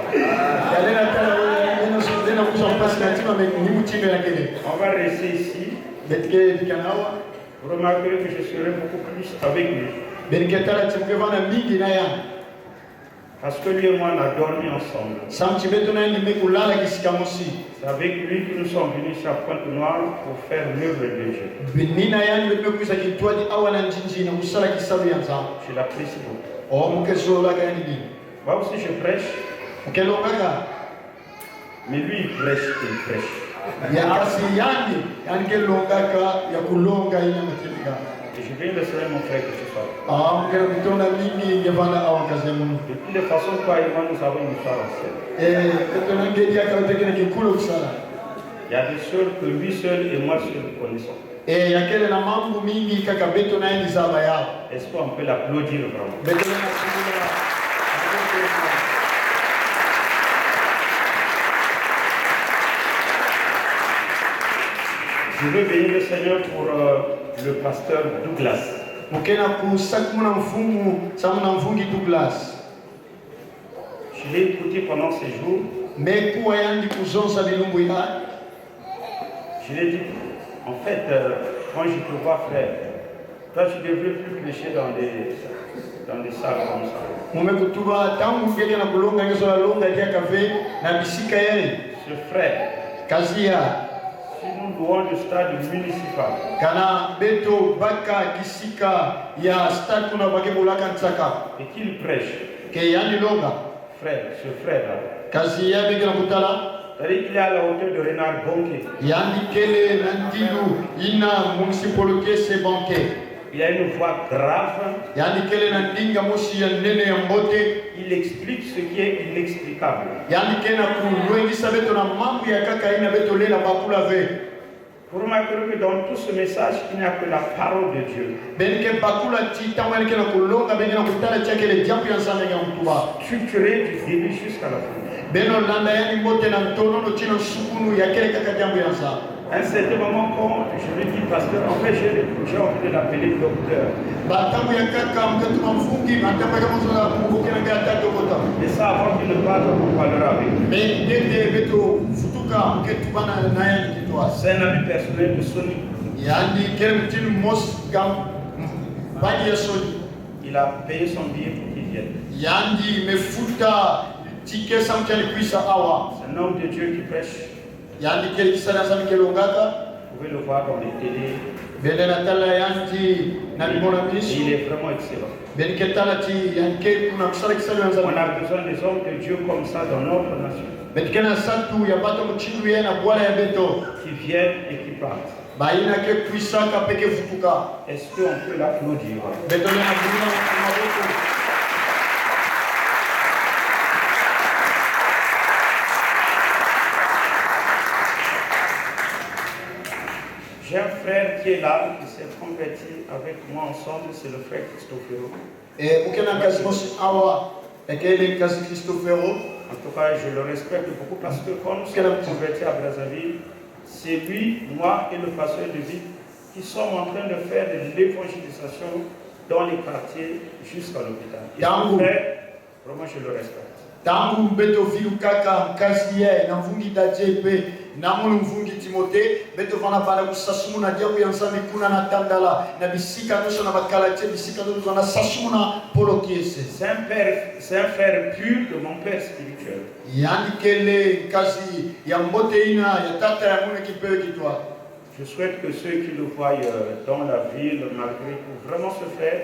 Yalena tala wena sodena kuzo pasi na tima ni mutindu ya kele. On va rester ici. Betke dikanawa. Vous remarquerez que je serai beaucoup plus avec lui. Benketala timkevana mingi na ya. Parce que lui et moi, on a dormi ensemble. Samchi beto na ni mekulala kisikamosi. C'est avec lui que nous sommes venus ici à Pointe-Noire pour faire l'œuvre de Dieu. Benina yani beto kuisa kitwadi awana njinji na kusala kisabu ya nza. Je l'apprécie beaucoup. O mukeso la yani ni. Moi aussi, je prêche, Ukelongaka. mais lui, il prêche. Ya kasi yani kelongaka ya kulonga ina matimika. Et je viens de saluer mon frère que ce soir. Mukelo bitona mimi ngevana awa kazi ya Mungu. De toutes les façons, toi et moi, nous avons une histoire ancienne. Beto na ngedi akatekene kikulo kusala. Il y a des choses que lui seul et moi seul connaissons. Yakele na mambo mingi kaka beto na yani zaba yao. Est-ce qu'on peut l'applaudir vraiment? Beto na kumula. Je veux bénir le Seigneur pour le pasteur Douglas. Mukena kusakuna mfumu samuna mfungi Douglas. Je l'ai écouté pendant ces jours. Mekuwa yandi kuzonsa bilumbu ila. Je l'ai dit, en fait, quand je te vois frère, toi tu devrais plus prêcher dans des salles comme ça. Mumekutuba tangu ngeke na kulonga ngeso la longa dia kafe na bisika yale. Ce frère, Kazi ya si nous louons le stade municipal, kana beto baka kisika ya stade kuna bake bulaka ntsaka. et qu'il prêche, Ke yandi longa. frère, ce frère-là, Kazi ya beke na kutala. c'est-à-dire qu'il est à la hauteur de Renard Bonquet. Yandi kele nandilu ina municipalité se banque. Il a une voix grave, Yani kele na ndinga moshi ya nene ya mbote. il explique ce qui est inexplicable. Yani kena kulwengisa beto na mambo ya kaka ina beto lela bakula ve. Vous remarquerez que dans tout ce message, il n'y a que la parole de Dieu. Benke bakula ti tamani kena kulonga bengena kutala chake le jambo ya nsana ya mtuba. Structuré du début jusqu'à la fin. Beno landa yani mbote na mtono no chino sukunu ya kele kaka jambo ya nsana. À un certain moment, quand je lui dis pasteur, en fait j'ai envie de l'appeler docteur. Batamu ya kaka mketu mfungi matamba kama zola mungu kena gata dokota. Et ça, avant qu'il ne parle, on parlera avec lui. Mais dede beto futuka mketu bana na yani kitwa. C'est un ami personnel de Sony. Yani kele mtinu mos gam bani ya soni. Il a payé son billet pour qu'il vienne. Yandi mefuta tike samchali kuisa awa. C'est un homme de Dieu qui prêche. Yandi kele kisana sami kele ongaka. Vous pouvez le voir dans les télés. Bele natala yanti na limona Et il misu. est vraiment excellent. Bele ketala ti yanke kuna kusala kisala On yanzama. a besoin des hommes de Dieu comme ça dans notre nation. Bele kena satu ya bato mchindu yena bwala ya beto. Qui viennent et qui partent. Baina ke kuisaka peke futuka. Est-ce qu'on peut l'applaudir? Beto lena bulina kumaboko. J'ai un frère qui est là, qui s'est converti avec moi ensemble, c'est le frère Christofero. Mukena kazi mosi awa. Ekele kazi Cristofero. En tout cas, je le respecte beaucoup parce que quand nous sommes convertis à Brazzaville, c'est lui, moi et le pasteur de vie qui sommes en train de faire de l'évangélisation dans les quartiers jusqu'à l'hôpital. Et Dans son vous. frère, vraiment je le respecte. Tangu mbeto vilu kaka mkazi ye na mvungi dajepe na munu mvungi Timote beto vana bana kusasumuna diabu ya nzambi kuna na tandala na bisika nyosho na bakalache bisika nyosho na sasumuna polo kiese. C'est un frère pur de mon père spirituel. Yani kele kazi ya mbote ina ya tata ya mune kipewe kitwa. Je souhaite que ceux qui le voient dans la ville, malgré tout, vraiment se faire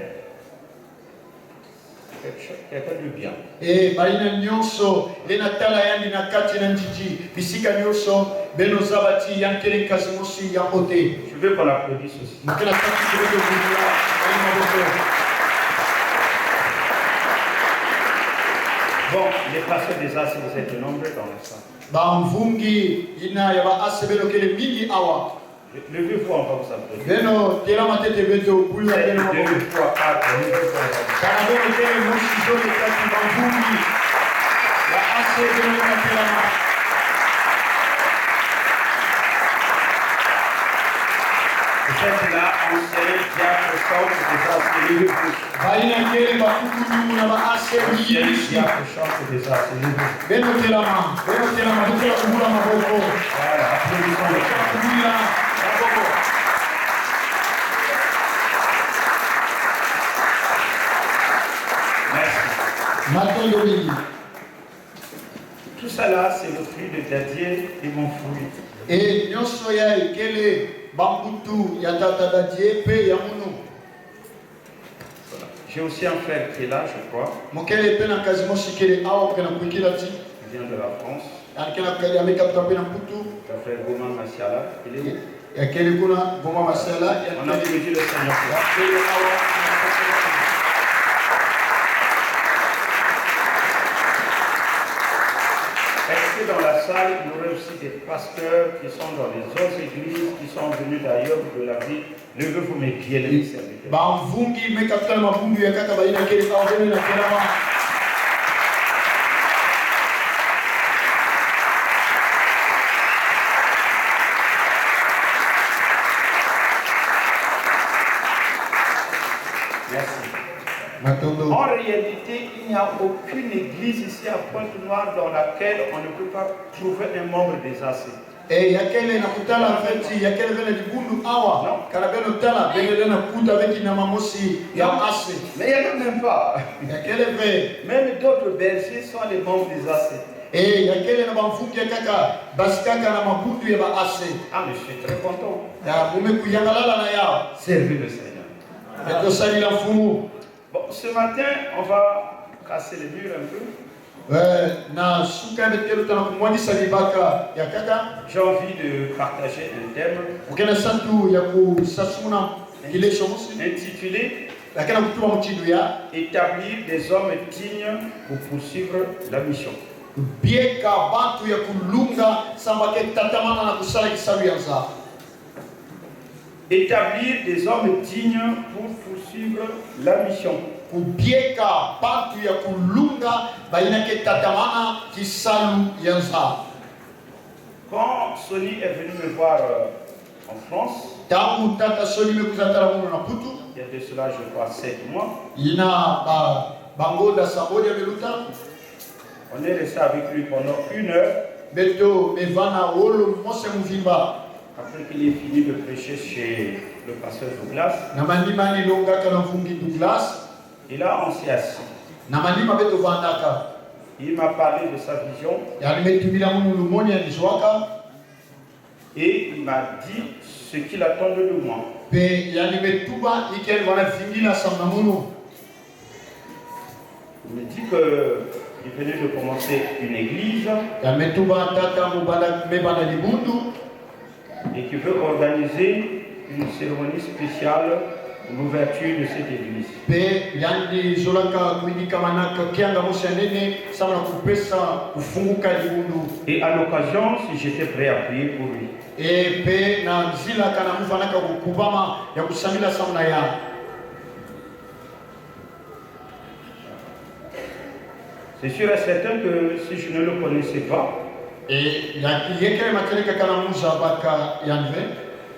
quelqu'un de bien. E baina nyonso lena tala yandi na kati na njiji bisika nyonso beno zabati yankele kazi mosi ya mbote. Je veux qu'on applaudisse aussi. Mkena kati kidogo vila baina mbote. Bon, les pasteurs des As, vous êtes nombreux dans la salle. Bamvungi ina ya ba asebelo kele mingi awa. Levez-vous, on va vous applaudir. Beno tela matete beto bulu C'est beno mabo. 2 fois 4, Kana beno tele moshi zone kati bamvungi. Ya asebelo na tela ma. Vous êtes là, enseignez, diacre, chante des As, levez-vous. Baina kele bakuku nyumu na ba asebelo. Diacre, chante des As, levez-vous. Beno tela ma tela kubula maboko. Voilà, applaudissons les gens. Kubula maboko. Merci. Matondo mingi. Tout ça là, c'est le fruit de Dadier et mon fruit. E nyonso ya kele bambutu ya tata dadie pe ya munu. J'ai aussi un frère qui est là, je crois. Mokele pe na kazi moshi kele awa pe na kuikila ti. Il vient de la France. Alikena kali amekapta pe na mputu. Le frère Goma Massiala. Il est où? Ya kele kuna goma masala ya On a kele applaudi le Seigneur. ya kele awa. Est-ce que dans la salle, il y aurait aussi des pasteurs qui sont dans les autres églises, qui sont venus d'ailleurs de la ville? Levez-vous mes pieds, les serviteurs. Bamvungi mekapta na mabundu ya kaka baina kele awa bene na kele awa. Merci. Matondo. En réalité, il n'y a aucune église ici à Pointe-Noire dans laquelle on ne peut pas trouver un membre des AC. E ya kele na kutala veti ya kele bene dibundu awa. Kana beno tala bene na kuta veki na mamosi ya ase. Mais il n'y en a même pas. Ya kele ve. Même d'autres bergers sont les membres des AC. E ya kele na bamfuki ya kaka basikaka na mabundu ya ba ase. Ah, mais je suis très content. Ya mume kuyangalala na yao. Servez le Seigneur. Ya tosali la fumu. Bon, ce matin, on va casser les murs un peu. Na suka betelo tana kumwangisa libaka ya kaka. J'ai envie de partager un thème Ukena santu ya kusasuna kilesho musi. intitulé Lakini kutuma mchidu ya Établir des hommes dignes pour poursuivre la mission. bieka bantu ya kulunga sambake tatamana na kusala kisabu ya nza. Établir des hommes dignes pour poursuivre la mission. Kubieka bantu ya kulunga baina ke tatamana kisalu ya nza. Quand Sony est venu me voir en France, Tangu tata soli mekuzatara muno na putu. il y a de cela, je crois, 7 mois, Ina bangoda sabodi ya meluta. on est resté avec lui pendant 1 heure Beto mevana wolo mose muvimba. après qu'il ait fini de prêcher chez le pasteur Douglas. Na manima ni longa kana vungi Douglas. Et là, on s'est assis. Na manima beto vandaka. Il m'a parlé de sa vision Yani metumila munu lumoni ya nizwaka. et il m'a dit ce qu'il attendait de moi. Pe yani metuba ikel wana vingila samna munu. Il me dit qu'il venait de commencer une église Ya metuba tata mubanda mebanda libundu. et qu'il veut organiser une cérémonie spéciale pour l'ouverture de cette église. Pe yani zolaka kuindika manaka kianga mosi nene samna kupesa kufunguka libundu. Et à l'occasion, si j'étais prêt à prier pour lui. E pe na zila kana muvanaka kukubama ya kusamila samna ya. C'est sûr et certain que si je ne le connaissais pas, E ya yekele makeleka kana muza baka yanve.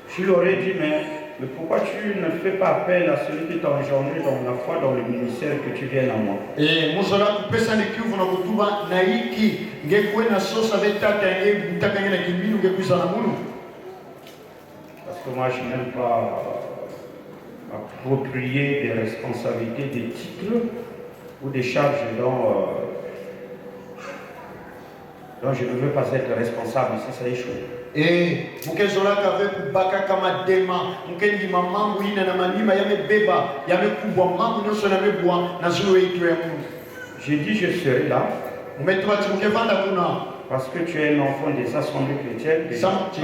je lui aurais dit, mais Mais pourquoi tu ne fais pas appel à celui qui t'a engendré dans la foi, dans le ministère, que tu viennes à moi? Et mozola kupesa ni kivu na kutuba na hiki ngekuwe na sosa vetata yange mutaka na kiminu ngekuza na munu. Parce que moi je n'aime pas approprier des responsabilités, des titres ou des charges dont je ne veux pas être responsable si ça échoue. Et mukezola kave kubaka kama dema mukendi mamangu ina na manima yamebeba yamekubwa mambo nyonso yamebwa na zulu yetu ya Mungu. J'ai dit je serai là Umetwa timukevanda kuna parce que tu es un enfant des assemblées chrétiennes des samti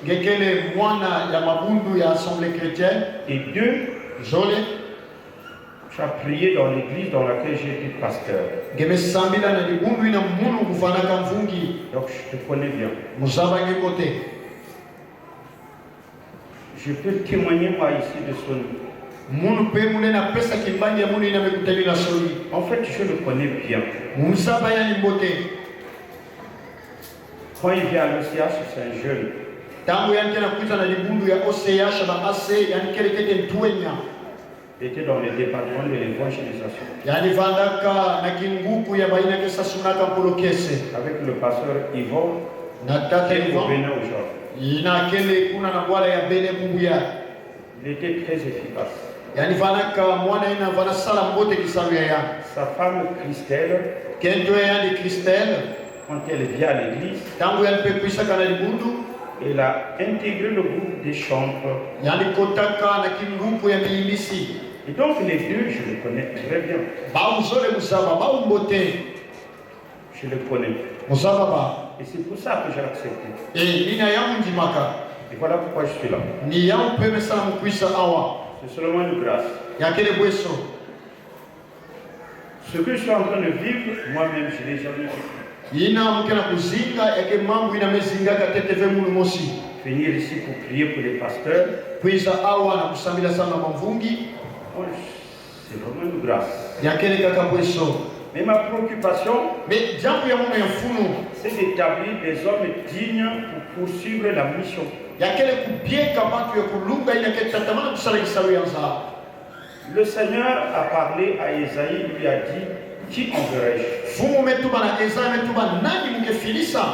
ngekele mwana ya mabundu ya assemblée chrétienne et deux, zole tu as prié dans l'église dans laquelle j'ai été pasteur. ngemesambila na libundu ina munu kufanaka mvungi Donc je te connais bien. musaba ngekote. Je peux témoigner moi ici de son. Munu pe mune na pesa kimbangi ya munu ina mekuteli na soli. En fait, je le connais bien. Musaba ya nimbote. Quand il vient à l'OCH, c'est un jeune. Tangu yanke na kuita na libundu ya OCH ba AC yankele kete ntwenya. Il était dans le département de l'évangélisation. Yani vandaka na kinguku ya baina kesa sunaka polokese. Avec le pasteur Yvon, Na tata qui est au Yvon. Bénin aujourd'hui. Ina kele kuna na bwala ya bene mbuya. Il était très efficace. Yani vanaka mwana ina vana sala mbote kisalu ya ya. Sa femme Christelle, Kento ya ndi Christelle. quand elle vient à l'église, Tangu ya mpepisa kana libundu. elle a intégré le groupe des chantres. Yani kotaka na kinguku ya miimisi. Et donc les deux, je le connais très bien. Ba uzole musaba ba umbote. Je le connais. Musaba ba. Et c'est pour ça que j'ai accepté. Nina yangu njimaka. Et voilà pourquoi je suis là. Ni yangu peme sana mkwisa awa. C'est seulement une grâce. Yakele bweso. Ce que je suis en train de vivre, moi-même, je l'ai jamais vécu. Ina mukena kuzinga yake mambo ina mezinga kateteve mulu mosi. Venir ici pour prier pour les pasteurs, Kwisa awa na kusambila sana mamvungi. oh, c'est vraiment une grâce. Yakele kaka bweso. Mais ma préoccupation, Me jambo ya mume mfunu. c'est d'établir des hommes dignes pour poursuivre la mission. Yakele kubieka bantu ya kulunga ina ketatamana kusala kisalu yanza. Le Seigneur a parlé à Esaïe, il lui a dit, qui enverrai-je? Fumu metuba na eza metuba nani muke filisa.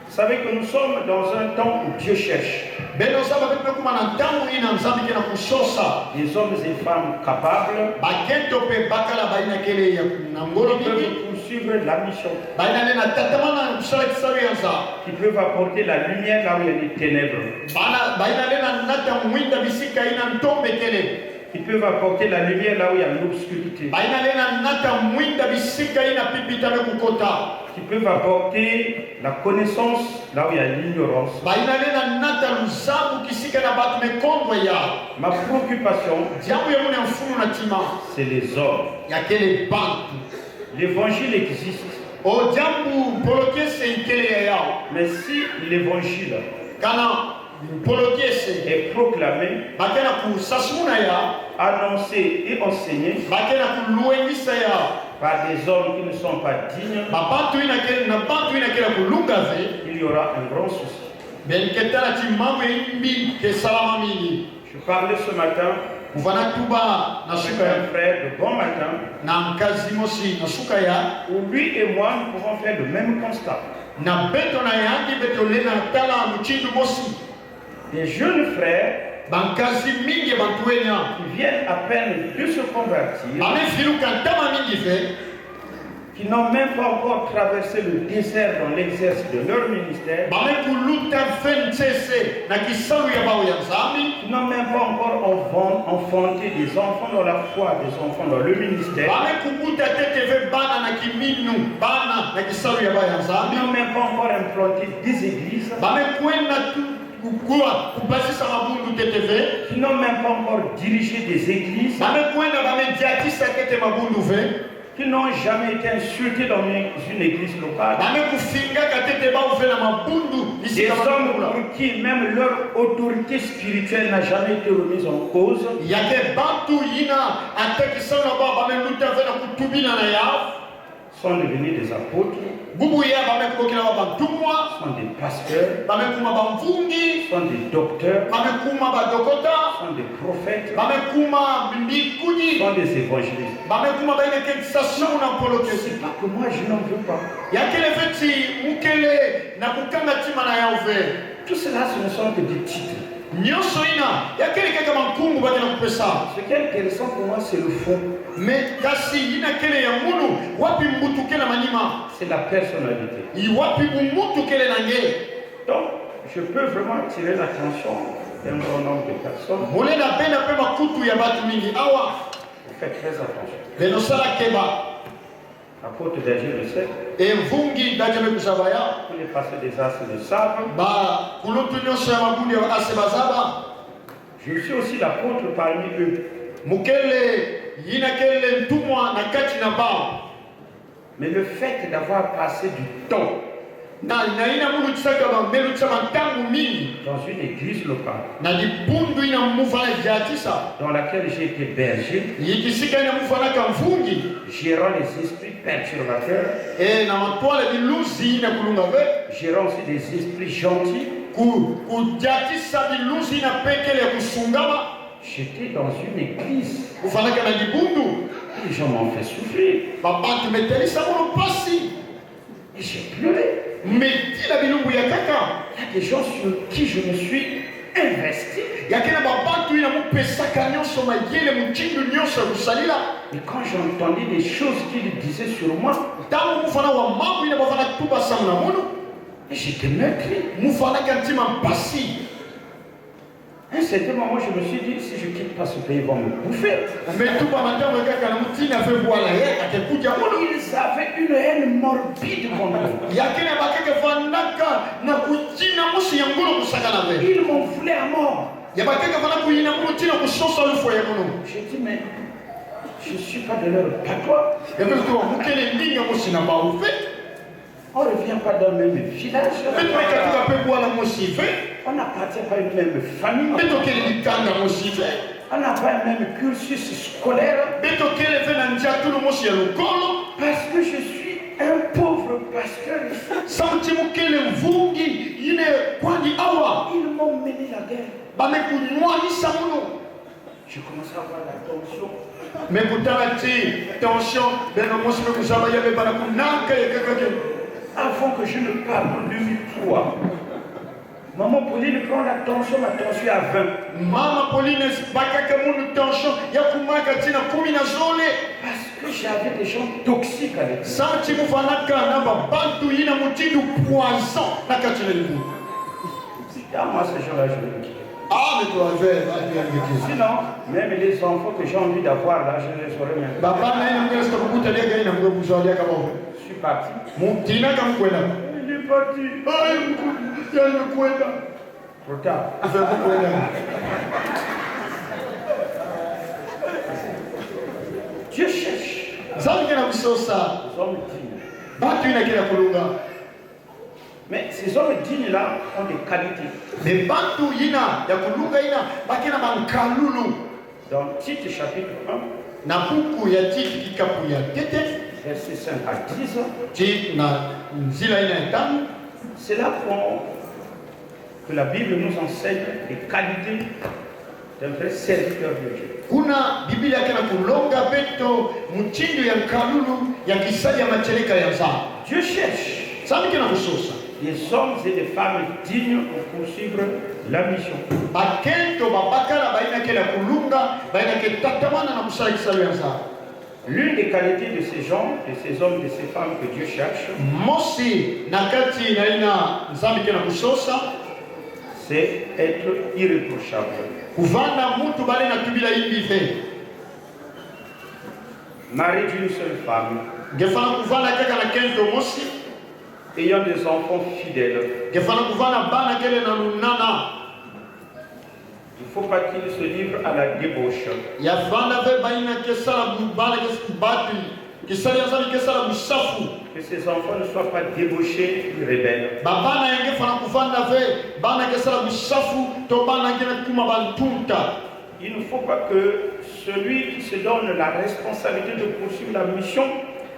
Vous savez que nous sommes dans un temps où Dieu cherche Beno saba betu kuma na ntangu ina nzambi kena kusosa. des hommes et femmes capables Bakento pe bakala baina kele ya nangolo qui mingi. peuvent poursuivre la mission, Baina nena tatamana kusala kisalu yanza. qui peuvent apporter la lumière là où il y a des ténèbres, Baina nena nata mwinda bisika ina ntombe kele. qui peuvent apporter la lumière là où il y a l'obscurité, Baina nena nata mwinda bisika ina pipita mekukota. qui peuvent apporter la connaissance là où il y a l'ignorance. Baina nena nata luzabu kisika na batu mekondwa ya. Ma préoccupation, Jambo ya mune mfunu na tima. c'est les hommes. Ya kele bantu. L'évangile existe, O jambu polokese ikele ya yao. mais si l'évangile Kana polokese. est proclamé, Bakena kusasuna ya. annoncé et enseigné Bakena kuluengisa ya. par des hommes qui ne sont pas dignes, Babantu ina kele na bantu ina kele kulunga ve. il y aura un grand souci. Ben ketala timamwe imbi ke salama mingi. Je parlais ce matin Kuvana tuba na avec suka ya. un frère de bon matin, Na mkazi mosi na suka ya. où lui et moi nous pouvons faire le même constat. Na beto na yangi beto lena tala mchindu mosi. Des jeunes frères Bankazi mingi bantuenya. qui viennent à peine de se convertir, Ame filuka tama mingi ve. qui n'ont même pas encore traversé le désert dans l'exercice de leur ministère, Bame kuluta fentese na kisalu ya bao ya nzambi. qui n'ont même pas encore enfanté des enfants dans la foi, des enfants dans le ministère, Bame kukuta teteve bana na kiminu bana na kisalu ya bao ya qui nzambi. n'ont même pas encore implanté des églises, Bame kwenda tu kukua kubasisa mabundu teteve. qui n'ont même pas encore dirigé des églises, Bame kwenda bame diatisa tete mabundu ve. qui n'ont jamais été insultés dans une église locale. Bame kufinga katete bao ve na mabundu. Des Isika hommes mabundu. pour qui même leur autorité spirituelle n'a jamais été remise en cause, Yake bantu ina ate kisalu na bao bame luta ve na kutubina na yao. sont devenus des apôtres, sont des pasteurs, sont des docteurs, sont des prophètes, sont des évangélistes. C'est pas que moi je n'en veux pas. Tout cela, ce ne sont que des titres. Ce qui est intéressant pour moi, c'est le fond. C'est la personnalité. Donc, je peux vraiment attirer l'attention d'un grand nombre de personnes. Vous faites très attention. L'apôtre d'Agir le sait. Il est passé des as de sable. Je suis aussi l'apôtre parmi eux. Mais le fait d'avoir passé du temps dans une église locale dans laquelle j'ai été berger, gérant les esprits perturbateurs, gérant aussi des esprits gentils, j'étais dans une église. Les gens m'ont fait souffrir. Et j'ai pleuré. Il y a des gens sur qui je me suis investi. Mais quand j'entendais les choses qu'il disait sur moi, j'étais meurtri. À un certain moment, je me suis dit, si je ne quitte pas ce pays, ils vont me bouffer. Ils avaient une haine morbide contre moi. Ils m'ont voulu à mort. J'ai dit, mais je ne suis pas de leur patois. On ne vient pas dans le même village. On n'appartient pas à une même famille. On n'a pas un même cursus scolaire. Parce que je suis un pauvre pasteur. Ils m'ont mené la guerre. Je commence à avoir la tension. Avant que je ne parle de toi, Maman Pauline prend la tension à 20. Maman Pauline parce que j'avais des gens toxiques avec moi. Moi, ces gens-là, je vais les quitter. Sinon, même les enfants que j'ai envie d'avoir là, je les aurais même. Je suis parti. Il est parti. Trop tard. Dieu cherche. Mais ces hommes dignes-là ont des qualités. Dans Tite chapitre 1, verset 5 à 10, c'est là que la Bible nous enseigne les qualités d'un vrai serviteur de Dieu. Dieu cherche des hommes et des femmes dignes pour poursuivre la mission. L'une des qualités de ces gens, de ces hommes, de ces femmes que Dieu cherche, c'est être irréprochable. Marié d'une seule femme, ayant des enfants fidèles. Il ne faut pas qu'il se livre à la débauche. Que ses enfants ne soient pas débauchés et rebelles. Il ne faut pas que celui qui se donne la responsabilité de poursuivre la mission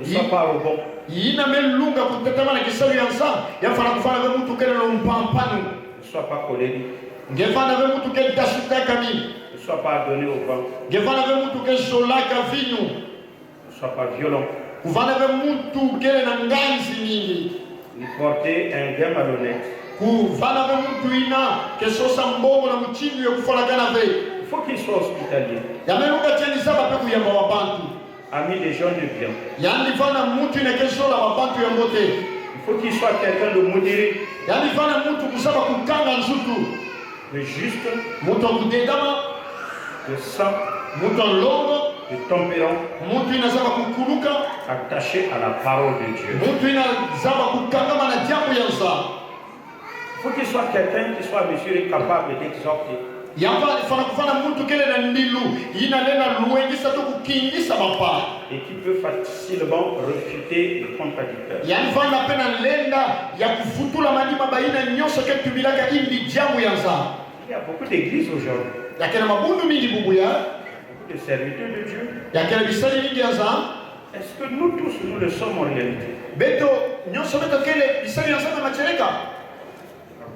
ne soit pas au bon. ina melunga kutetama na kisawi yansa yafana kufana ve mtu kele no mpampano. Ne sois pas colérique. Ngefana ve mtu kele tasuka kami. Ne sois pas donné au vent. Ngefana ve mtu kele solaka vinu. Ne sois pas violent. Kufana ve mtu kele na nganzi nyingi. Ni porter un gain malhonnête. Kufana ve mtu ina kesosa mbongo na mchindi ya kufana kana ve. Il faut qu'il soit hospitalier. Yameruka cheni saba pe kuyamba wabantu. Ami des gens de bien. Yani fana mtu ina kesola wabantu ya mbote. Il faut qu'il soit quelqu'un de modéré. Yani fana mtu kusaba kukanga nzutu. De juste. Mtu kudedama. De sang. Mtu longo. De tempérant. Mtu inazaba kukuluka. Attaché à la parole de Dieu. Mtu inazaba kukangama na jambo ya nsa. Il faut qu'il soit quelqu'un qui soit mesure et capable d'exhorter. Yamba fana kufana mtu kele na ndilu ina lena luengisa tu kukingisa mapa. Et qui peut facilement refuter le contradicteur. Yani fana pena lenda ya kufutula malima baina nyosho ke tubilaka indi jambo ya nsa. Il y a beaucoup d'églises aujourd'hui. Yakena mabundu mingi bubuya. Beaucoup de serviteurs de Dieu. Yakena bisali mingi ya nsa. Est-ce que nous tous nous le sommes en réalité? Beto nyosho beto kele bisali ya nsa na machereka.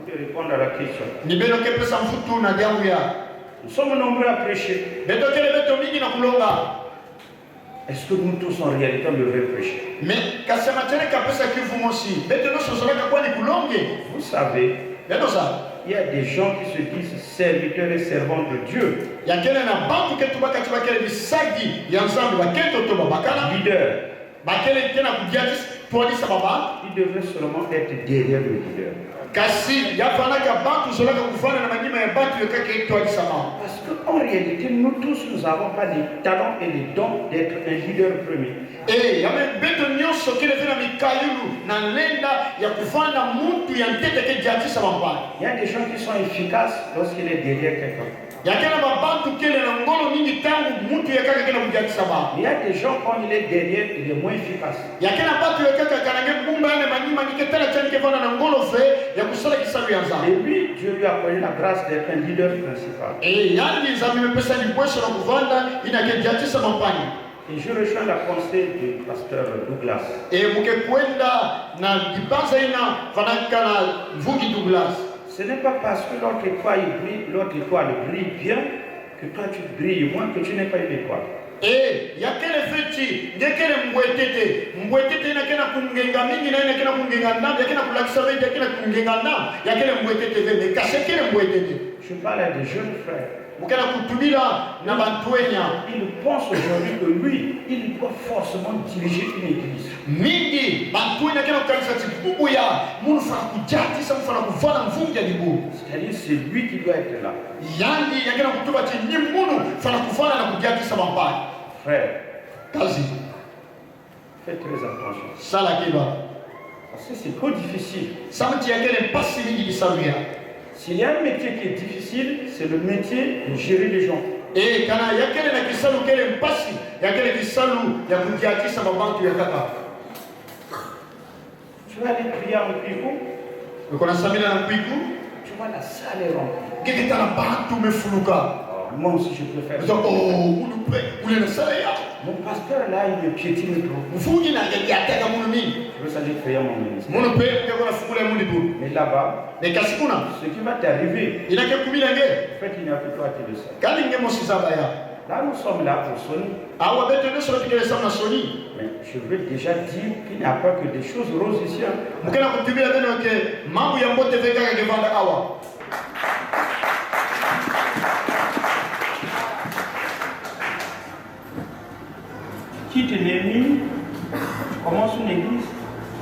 De répondre à la question. Nous sommes nombreux à prêcher. Est-ce que nous tous en réalité on devrait prêcher? Vous savez, il y a des gens qui se disent serviteurs et servants de Dieu. Leaders. Il devrait seulement être derrière le leader. Parce qu'en réalité, nous tous, nous n'avons pas les talents et les dons d'être un leader premier. Il y a des gens qui sont efficaces lorsqu'il est derrière quelqu'un. Il y a des gens, quand il est derrière, il est moins efficace. Et lui, Dieu lui a donné la grâce d'être un leader principal. Et je rejoins la pensée du pasteur Douglas. Ce n'est pas parce que l'autre étoile brille, l'autre étoile brille bien, que toi tu brilles moins, que tu n'es pas une étoile. Il y a quel effet, il y a quel mbouetete, mbouetete na kena kungenga mingi na kena kungenga ndam, ya kena kulakisave, ya kena kungenga ndam, ya kena mbouetete veme, kase kena mbouetete. Je parle à des jeunes frères. Il pense aujourd'hui que lui, il doit forcément diriger une église. C'est-à-dire c'est lui qui doit être là. Frère, faites très attention. Parce que c'est trop difficile. S'il y a un métier qui est difficile, c'est le métier de gérer les gens. Tu vas aller prier en Kwigou. Tu vois la salle est remplie. Moi aussi je peux faire ça. Mon pasteur là, il me piétine trop. Je veux aller prier mon ministère. Mais là-bas, ce qui va t'arriver, en fait, il n'y a que toi qui le sais. Là, nous sommes là pour sonner. Mais je veux déjà dire qu'il n'y a pas que des choses roses ici. Quitte Némi, commence une église,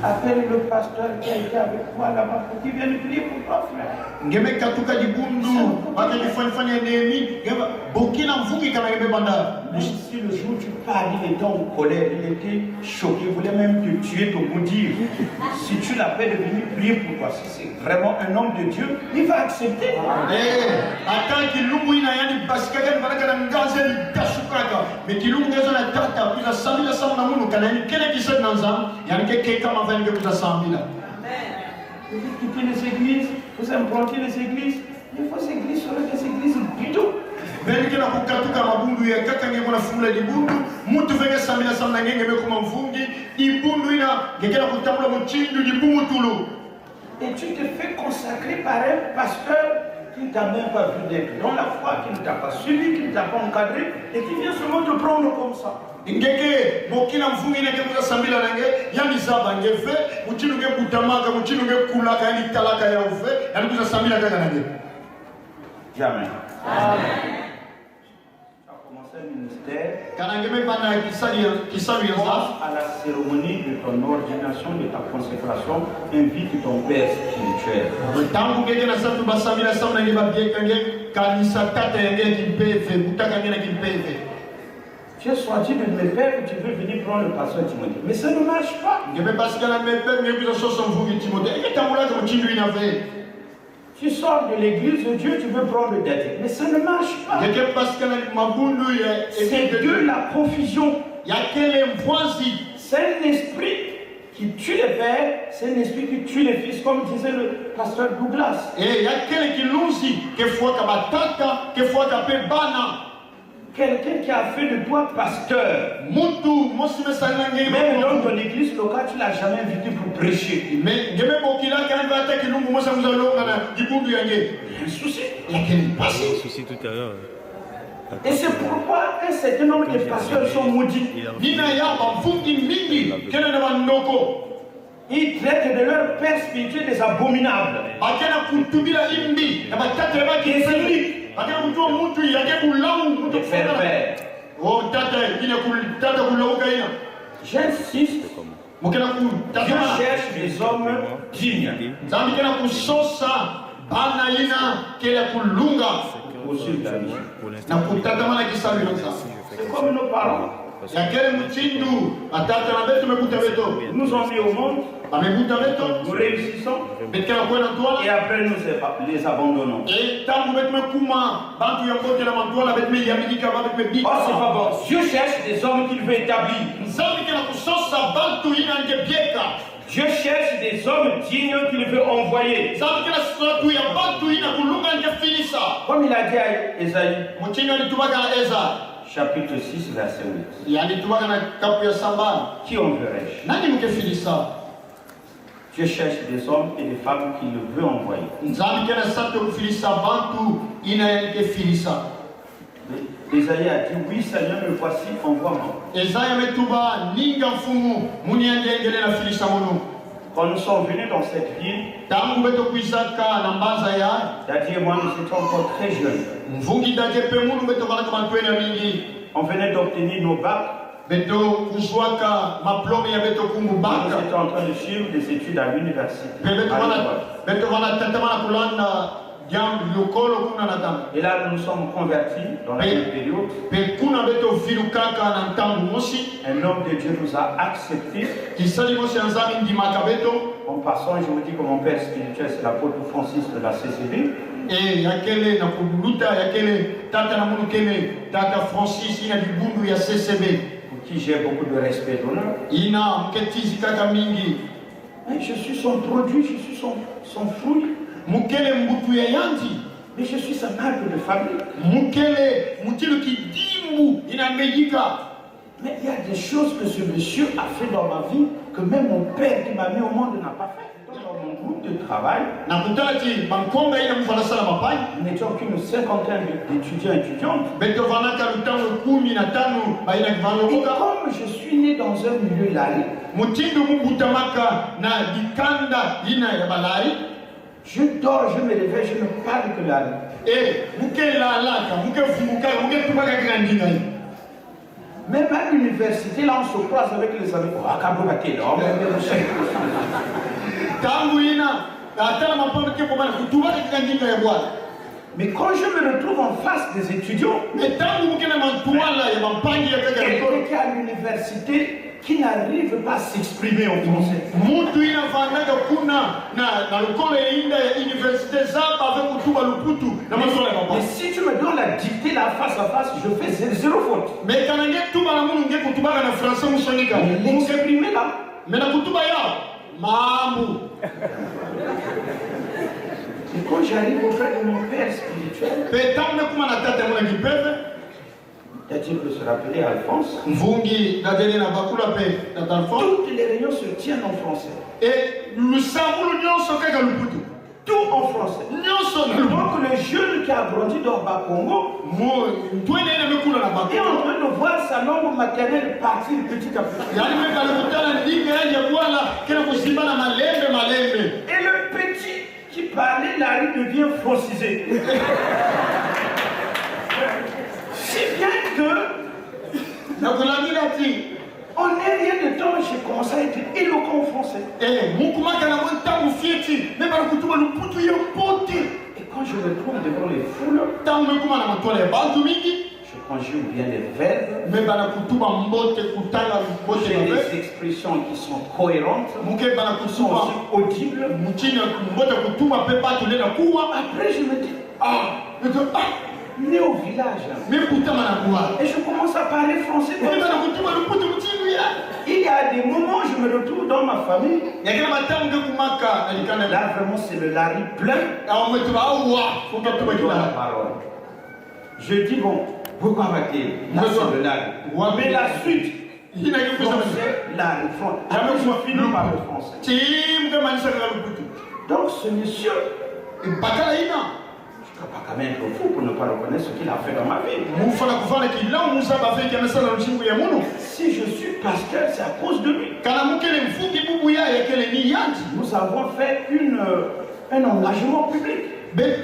appelle le pasteur qui a été avec moi là-bas pour qu'il vienne prier pour toi, frère. Même si le jour où tu parles, il était en colère, il était choqué, il voulait même te tuer, te maudire. Si tu l'appelles de venir prier pour toi, si c'est vraiment un homme de Dieu, il va accepter. Mais qui l'ouvre la tata, il a 100 000 à 100 000, quel est qui se dans ça? Il y a quelqu'un qui m'a fait que 100 000. Vous quittez les églises, vous implantez les églises, les fausses églises sont des églises plutôt. Venez na kukatuka mabundu ya kaka ngemo na fumula libundu, mtu venge 100 000 à 100 000 ngeme kuma mfungi, ibundu ina ngekela kutambula muchindu dibumutulu. Et tu te fais consacrer par un pasteur qui ne t'a même pas vu d'être dans la foi, qui ne t'a pas suivi, qui ne t'a pas encadré et qui vient seulement te prendre comme ça. Ngeke mokila mfungi neke kuza sambila nange yani zaba ngefe muchindu nge kutamaka muchindu nge kulaka yani talaka ya ufe yani kuza sambila kaka nange. Jamais. Amen. Ministère, commence à la cérémonie de ton ordination, de ta consécration, invite ton père spirituel. Tu es sorti de mes pères et tu veux venir prendre le pasteur Timothée. Mais ça ne marche pas. Tu sors de l'église de Dieu, tu veux prendre le dette. Mais ça ne marche pas. C'est de la confusion. C'est un esprit qui tue les pères, c'est un esprit qui tue les fils, comme disait le pasteur Douglas. Quelqu'un qui a fait de toi pasteur. Même dans ton église locale, tu ne l'as jamais invité pour prêcher. Il y a un souci. Souci tout à l'heure. Et c'est pourquoi un certain nombre de pasteurs sont maudits. Ils traitent de leur père spirituel des abominables. Des pervers. J'insiste. Dieu cherche des hommes dignes. C'est comme nos parents. Nous ont mis au monde, nous réussissons, et après nous les abandonnons. Oh, c'est pas bon. Dieu cherche des hommes qu'il veut établir. Dieu cherche des hommes dignes qu'il veut envoyer. Comme il a dit à Esaïe, chapitre 6, verset 8. Qui enverrai-je? Dieu cherche des hommes et des femmes qu'il veut envoyer. Esaïe a dit, oui Seigneur, me voici, envoie-moi. Quand nous sommes venus dans cette ville, Daddy et moi nous étions encore très jeunes. On venait d'obtenir nos bacs. Nous étions en train de suivre des études à l'université. Et là, nous nous sommes convertis dans la même période. Un homme de Dieu nous a acceptés. En passant, je vous dis que mon père spirituel, c'est l'apôtre Francis de la CCB. Pour qui j'ai beaucoup de respect et d'honneur. Mais je suis son produit, je suis son fruit. Mais je suis sa marque de famille. Mais il y a des choses que ce monsieur a fait dans ma vie que même mon père qui m'a mis au monde n'a pas fait. Dans mon groupe de travail, nous n'étions qu'une cinquantaine d'étudiants et étudiantes. Et comme je suis né dans un milieu laïque, je dors, je me réveille, je ne parle que la vie. Même à l'université, là, on se croise avec les amis. Mais quand je me retrouve en face des étudiants, quelqu'un qui est à l'université, qui n'arrive pas à s'exprimer en français. Mais si tu me donnes la dictée là face à face, je fais zéro faute. Mais l'exprimer là, et quand j'arrive auprès de mon père spirituel, Daddy peut se rappeler Alphonse. Mvungi dadele na bakula pe d'Alphonse. Toutes les réunions se tiennent en français. Et le samulu nyonso kaka luputu. Tout en français. Donc le jeune qui a grandi dans Bakongo est en train de voir sa langue maternelle partir petit à petit. Et le petit qui parlait la rue devient francisé. Si bien que en un rien de temps, j'ai commencé à être éloquent en français. Et quand je me trouve devant les foules, je conjugue bien les verbes. J'ai des expressions qui sont cohérentes, qui sont aussi audibles. Après, je me dis, né au village. Et je commence à parler français. Il y a des moments où je me retrouve dans ma famille. Là, vraiment, c'est le lari plein. Je dis, bon, pourquoi va-t-il? Là, c'est le lari. Mais la suite, c'est lari. Jamais je finis par le français. Donc, ce monsieur, pas quand même trop fou pour ne pas reconnaître ce qu'il a fait dans ma vie. Si je suis pasteur, c'est à cause de lui. Nous avons fait un engagement public. Il est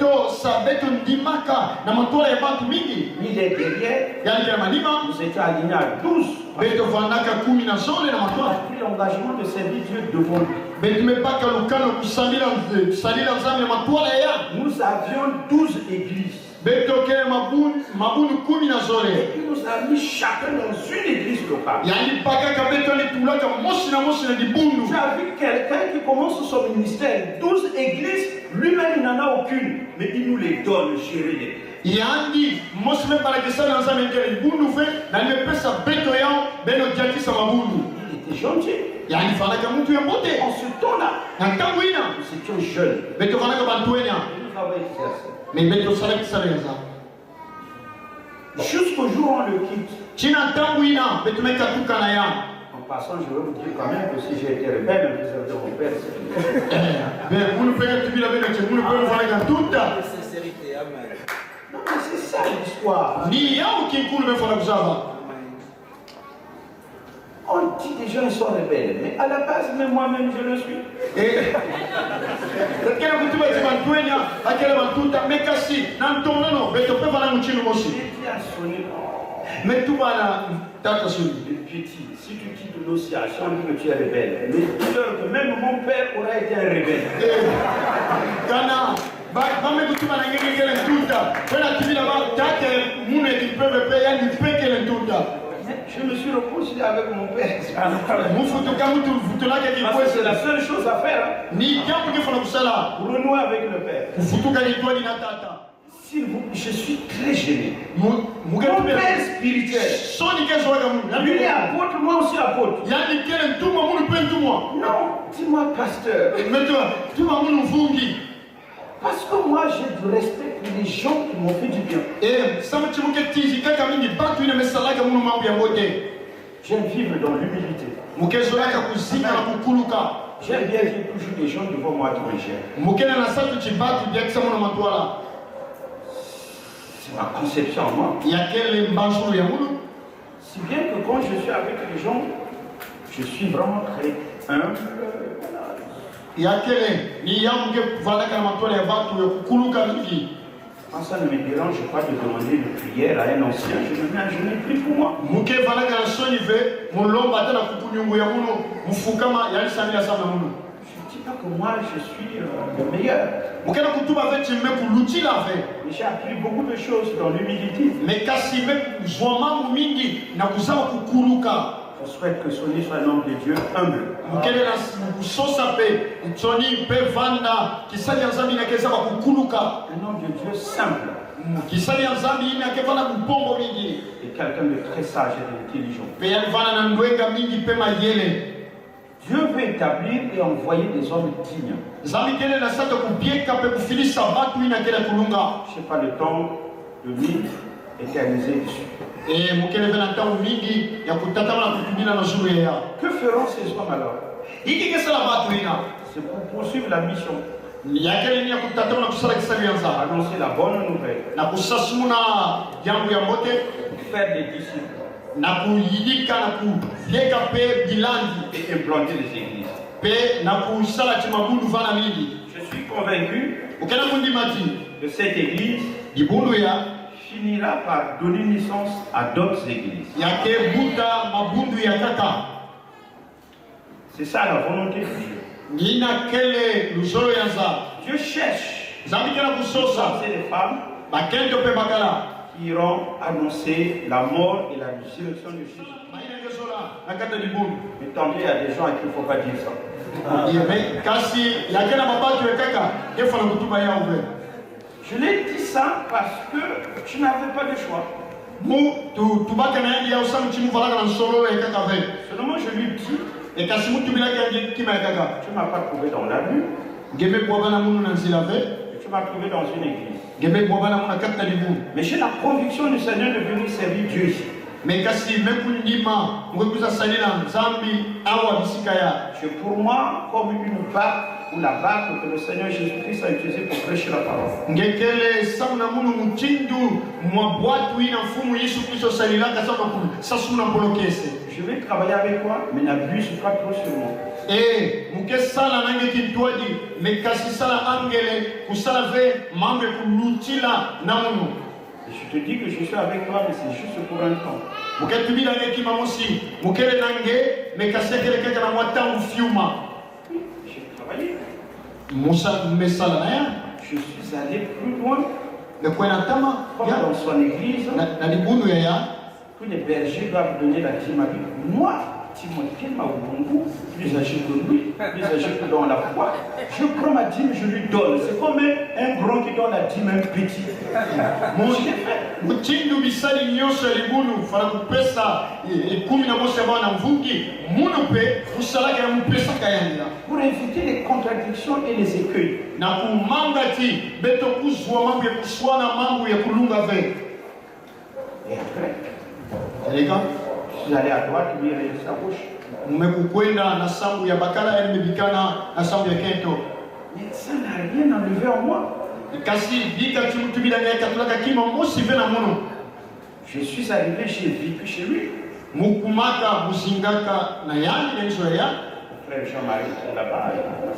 derrière. Nous étions alignés à 12. On a pris l'engagement de servir Dieu devant lui. Nous avions 12 églises. Et il nous a mis chacun dans une église locale. Tu as vu quelqu'un qui commence son ministère, 12 églises, lui-même il n'en a aucune, mais il nous les donne, gérer. Il était gentil. En ce temps-là, nous étions jeunes. Jusqu'au jour où on le quitte. En passant, je vais vous dire quand même que si j'ai été rebelle, même si de mon père, non, mais c'est ça l'histoire. On dit des gens ils sont rebelles, mais à la base, même moi-même, je le suis. Mais tout va là, petit, si tu quittes l'océan, on dit que tu es rebelle. Mais dis-leur que même mon père aura été un rebelle. Je me suis réconcilié avec mon père. C'est la seule chose à faire. Pour renouer avec le père. Je suis très gêné. Mon père spirituel. Lui est apôtre, moi aussi apôtre. Non, dis-moi pasteur. Parce que moi j'ai du respect pour les gens qui m'ont fait du bien. J'aime vivre dans l'humilité. J'aime bien qu'il y ait toujours des gens devant moi qui me gèrent. C'est ma conception en moi. Si bien que quand je suis avec les gens, je suis vraiment très humble. Quand ça ne me dérange pas de demander une prière à un ancien, je me mets à genoux et prie pour moi. Je ne dis pas que moi je suis le meilleur. Mais j'ai appris beaucoup de choses dans l'humilité. Je souhaite que Sonny soit un homme de Dieu humble. Un homme de Dieu simple. Et quelqu'un de très sage et intelligent. Dieu veut établir et envoyer des hommes dignes. Je n'ai pas le temps de lire éternisé dessus. Et mukele vena ntango mingi ya kutatama na kutumina na jour ya. Que feront ces hommes alors? Iki kesa la batu ina. C'est pour poursuivre la mission. Yakele ni ya kutatama na kusala kisali yanza. Annoncer la bonne nouvelle. Na kusasumuna yangu ya mote. Faire des disciples. Na kuyidika na kuyeka pe bilandi. Et implanter les églises. Pe na kusala chimabudu vana mingi. Je suis convaincu que cette église finira par donner naissance à d'autres églises. C'est ça la volonté de Dieu. Dieu cherche les femmes qui iront annoncer la mort et la résurrection de Jésus. Mais tant qu'il y a des gens à qui il ne faut pas dire ça. Je l'ai dit ça parce que je n'avais pas de choix. Seulement je lui dis, tu ne m'as pas trouvé dans la rue, tu m'as trouvé dans une église. Mais j'ai la conviction du Seigneur de venir servir Dieu ici. C'est pour moi comme une barque ou la barque que le Seigneur Jésus-Christ a utilisée pour prêcher la parole. Je vais travailler avec toi, mais n'abuse pas trop sur moi. Je te dis que je suis avec toi, mais c'est juste pour un temps. J'ai travaillé. Je suis allé plus loin. Comme dans son église, tous les bergers doivent donner la dîme à lui. Moi, Timothée Maoubongo, plus âgé que lui, plus âgé que dans la foi, je prends ma dîme, je lui donne. C'est comme un grand qui donne la dîme à un petit. Mon pour éviter les contradictions et les écueils. Et après, je suis allé à droite, lui il est à gauche. Mais ça n'a rien enlevé en moi. Je suis arrivé, j'ai vécu chez lui. Frère Jean-Marie est là-bas,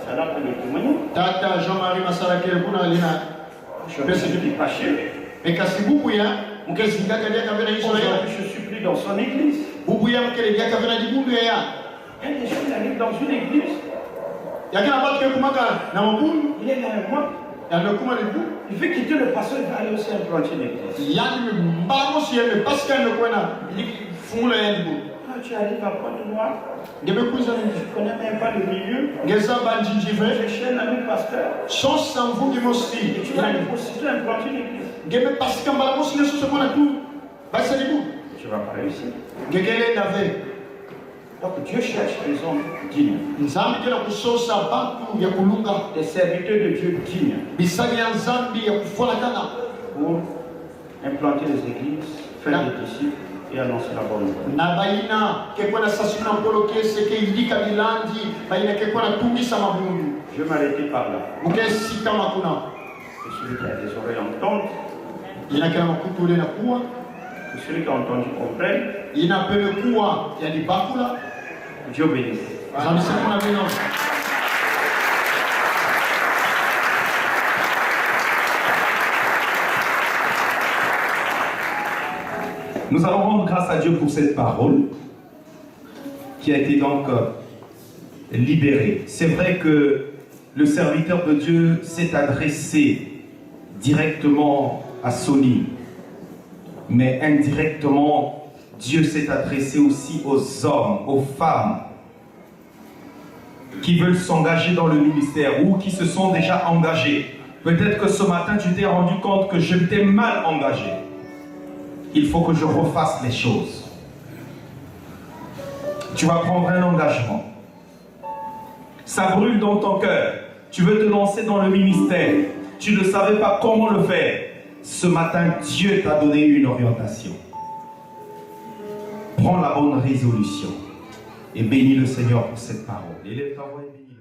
ça n'a pas de témoigner. Tata Jean-Marie Je ne suis pas chez lui. Aujourd'hui, je suis plus dans son église. Il y a des gens qui arrivent dans une église. Il est là un mois. Il veut quitter le pasteur, il va aller aussi implanter l'église. Quand tu arrives à Pointe-Noire, je ne connais même pas le milieu. Je cherche un ami pasteur. Et tu vas aller aussitôt implanter l'église. Tu ne vas pas réussir. Donc Dieu cherche des hommes dignes. Des serviteurs de Dieu dignes. Pour implanter les églises, faire des disciples et annoncer la bonne nouvelle. Je vais m'arrêter par là. Et celui qui a des oreilles entendent. Et celui qui a entendu comprenne. Dieu bénisse. Nous allons rendre grâce à Dieu pour cette parole qui a été donc libérée. C'est vrai que le serviteur de Dieu s'est adressé directement à Sony, mais indirectement, Dieu s'est adressé aussi aux hommes, aux femmes qui veulent s'engager dans le ministère ou qui se sont déjà engagés. Peut-être que ce matin, tu t'es rendu compte que je t'ai mal engagé. Il faut que je refasse les choses. Tu vas prendre un engagement. Ça brûle dans ton cœur. Tu veux te lancer dans le ministère. Tu ne savais pas comment le faire. Ce matin, Dieu t'a donné une orientation. Prends la bonne résolution et bénis le Seigneur pour cette parole. Élève ta voix et bénis-le.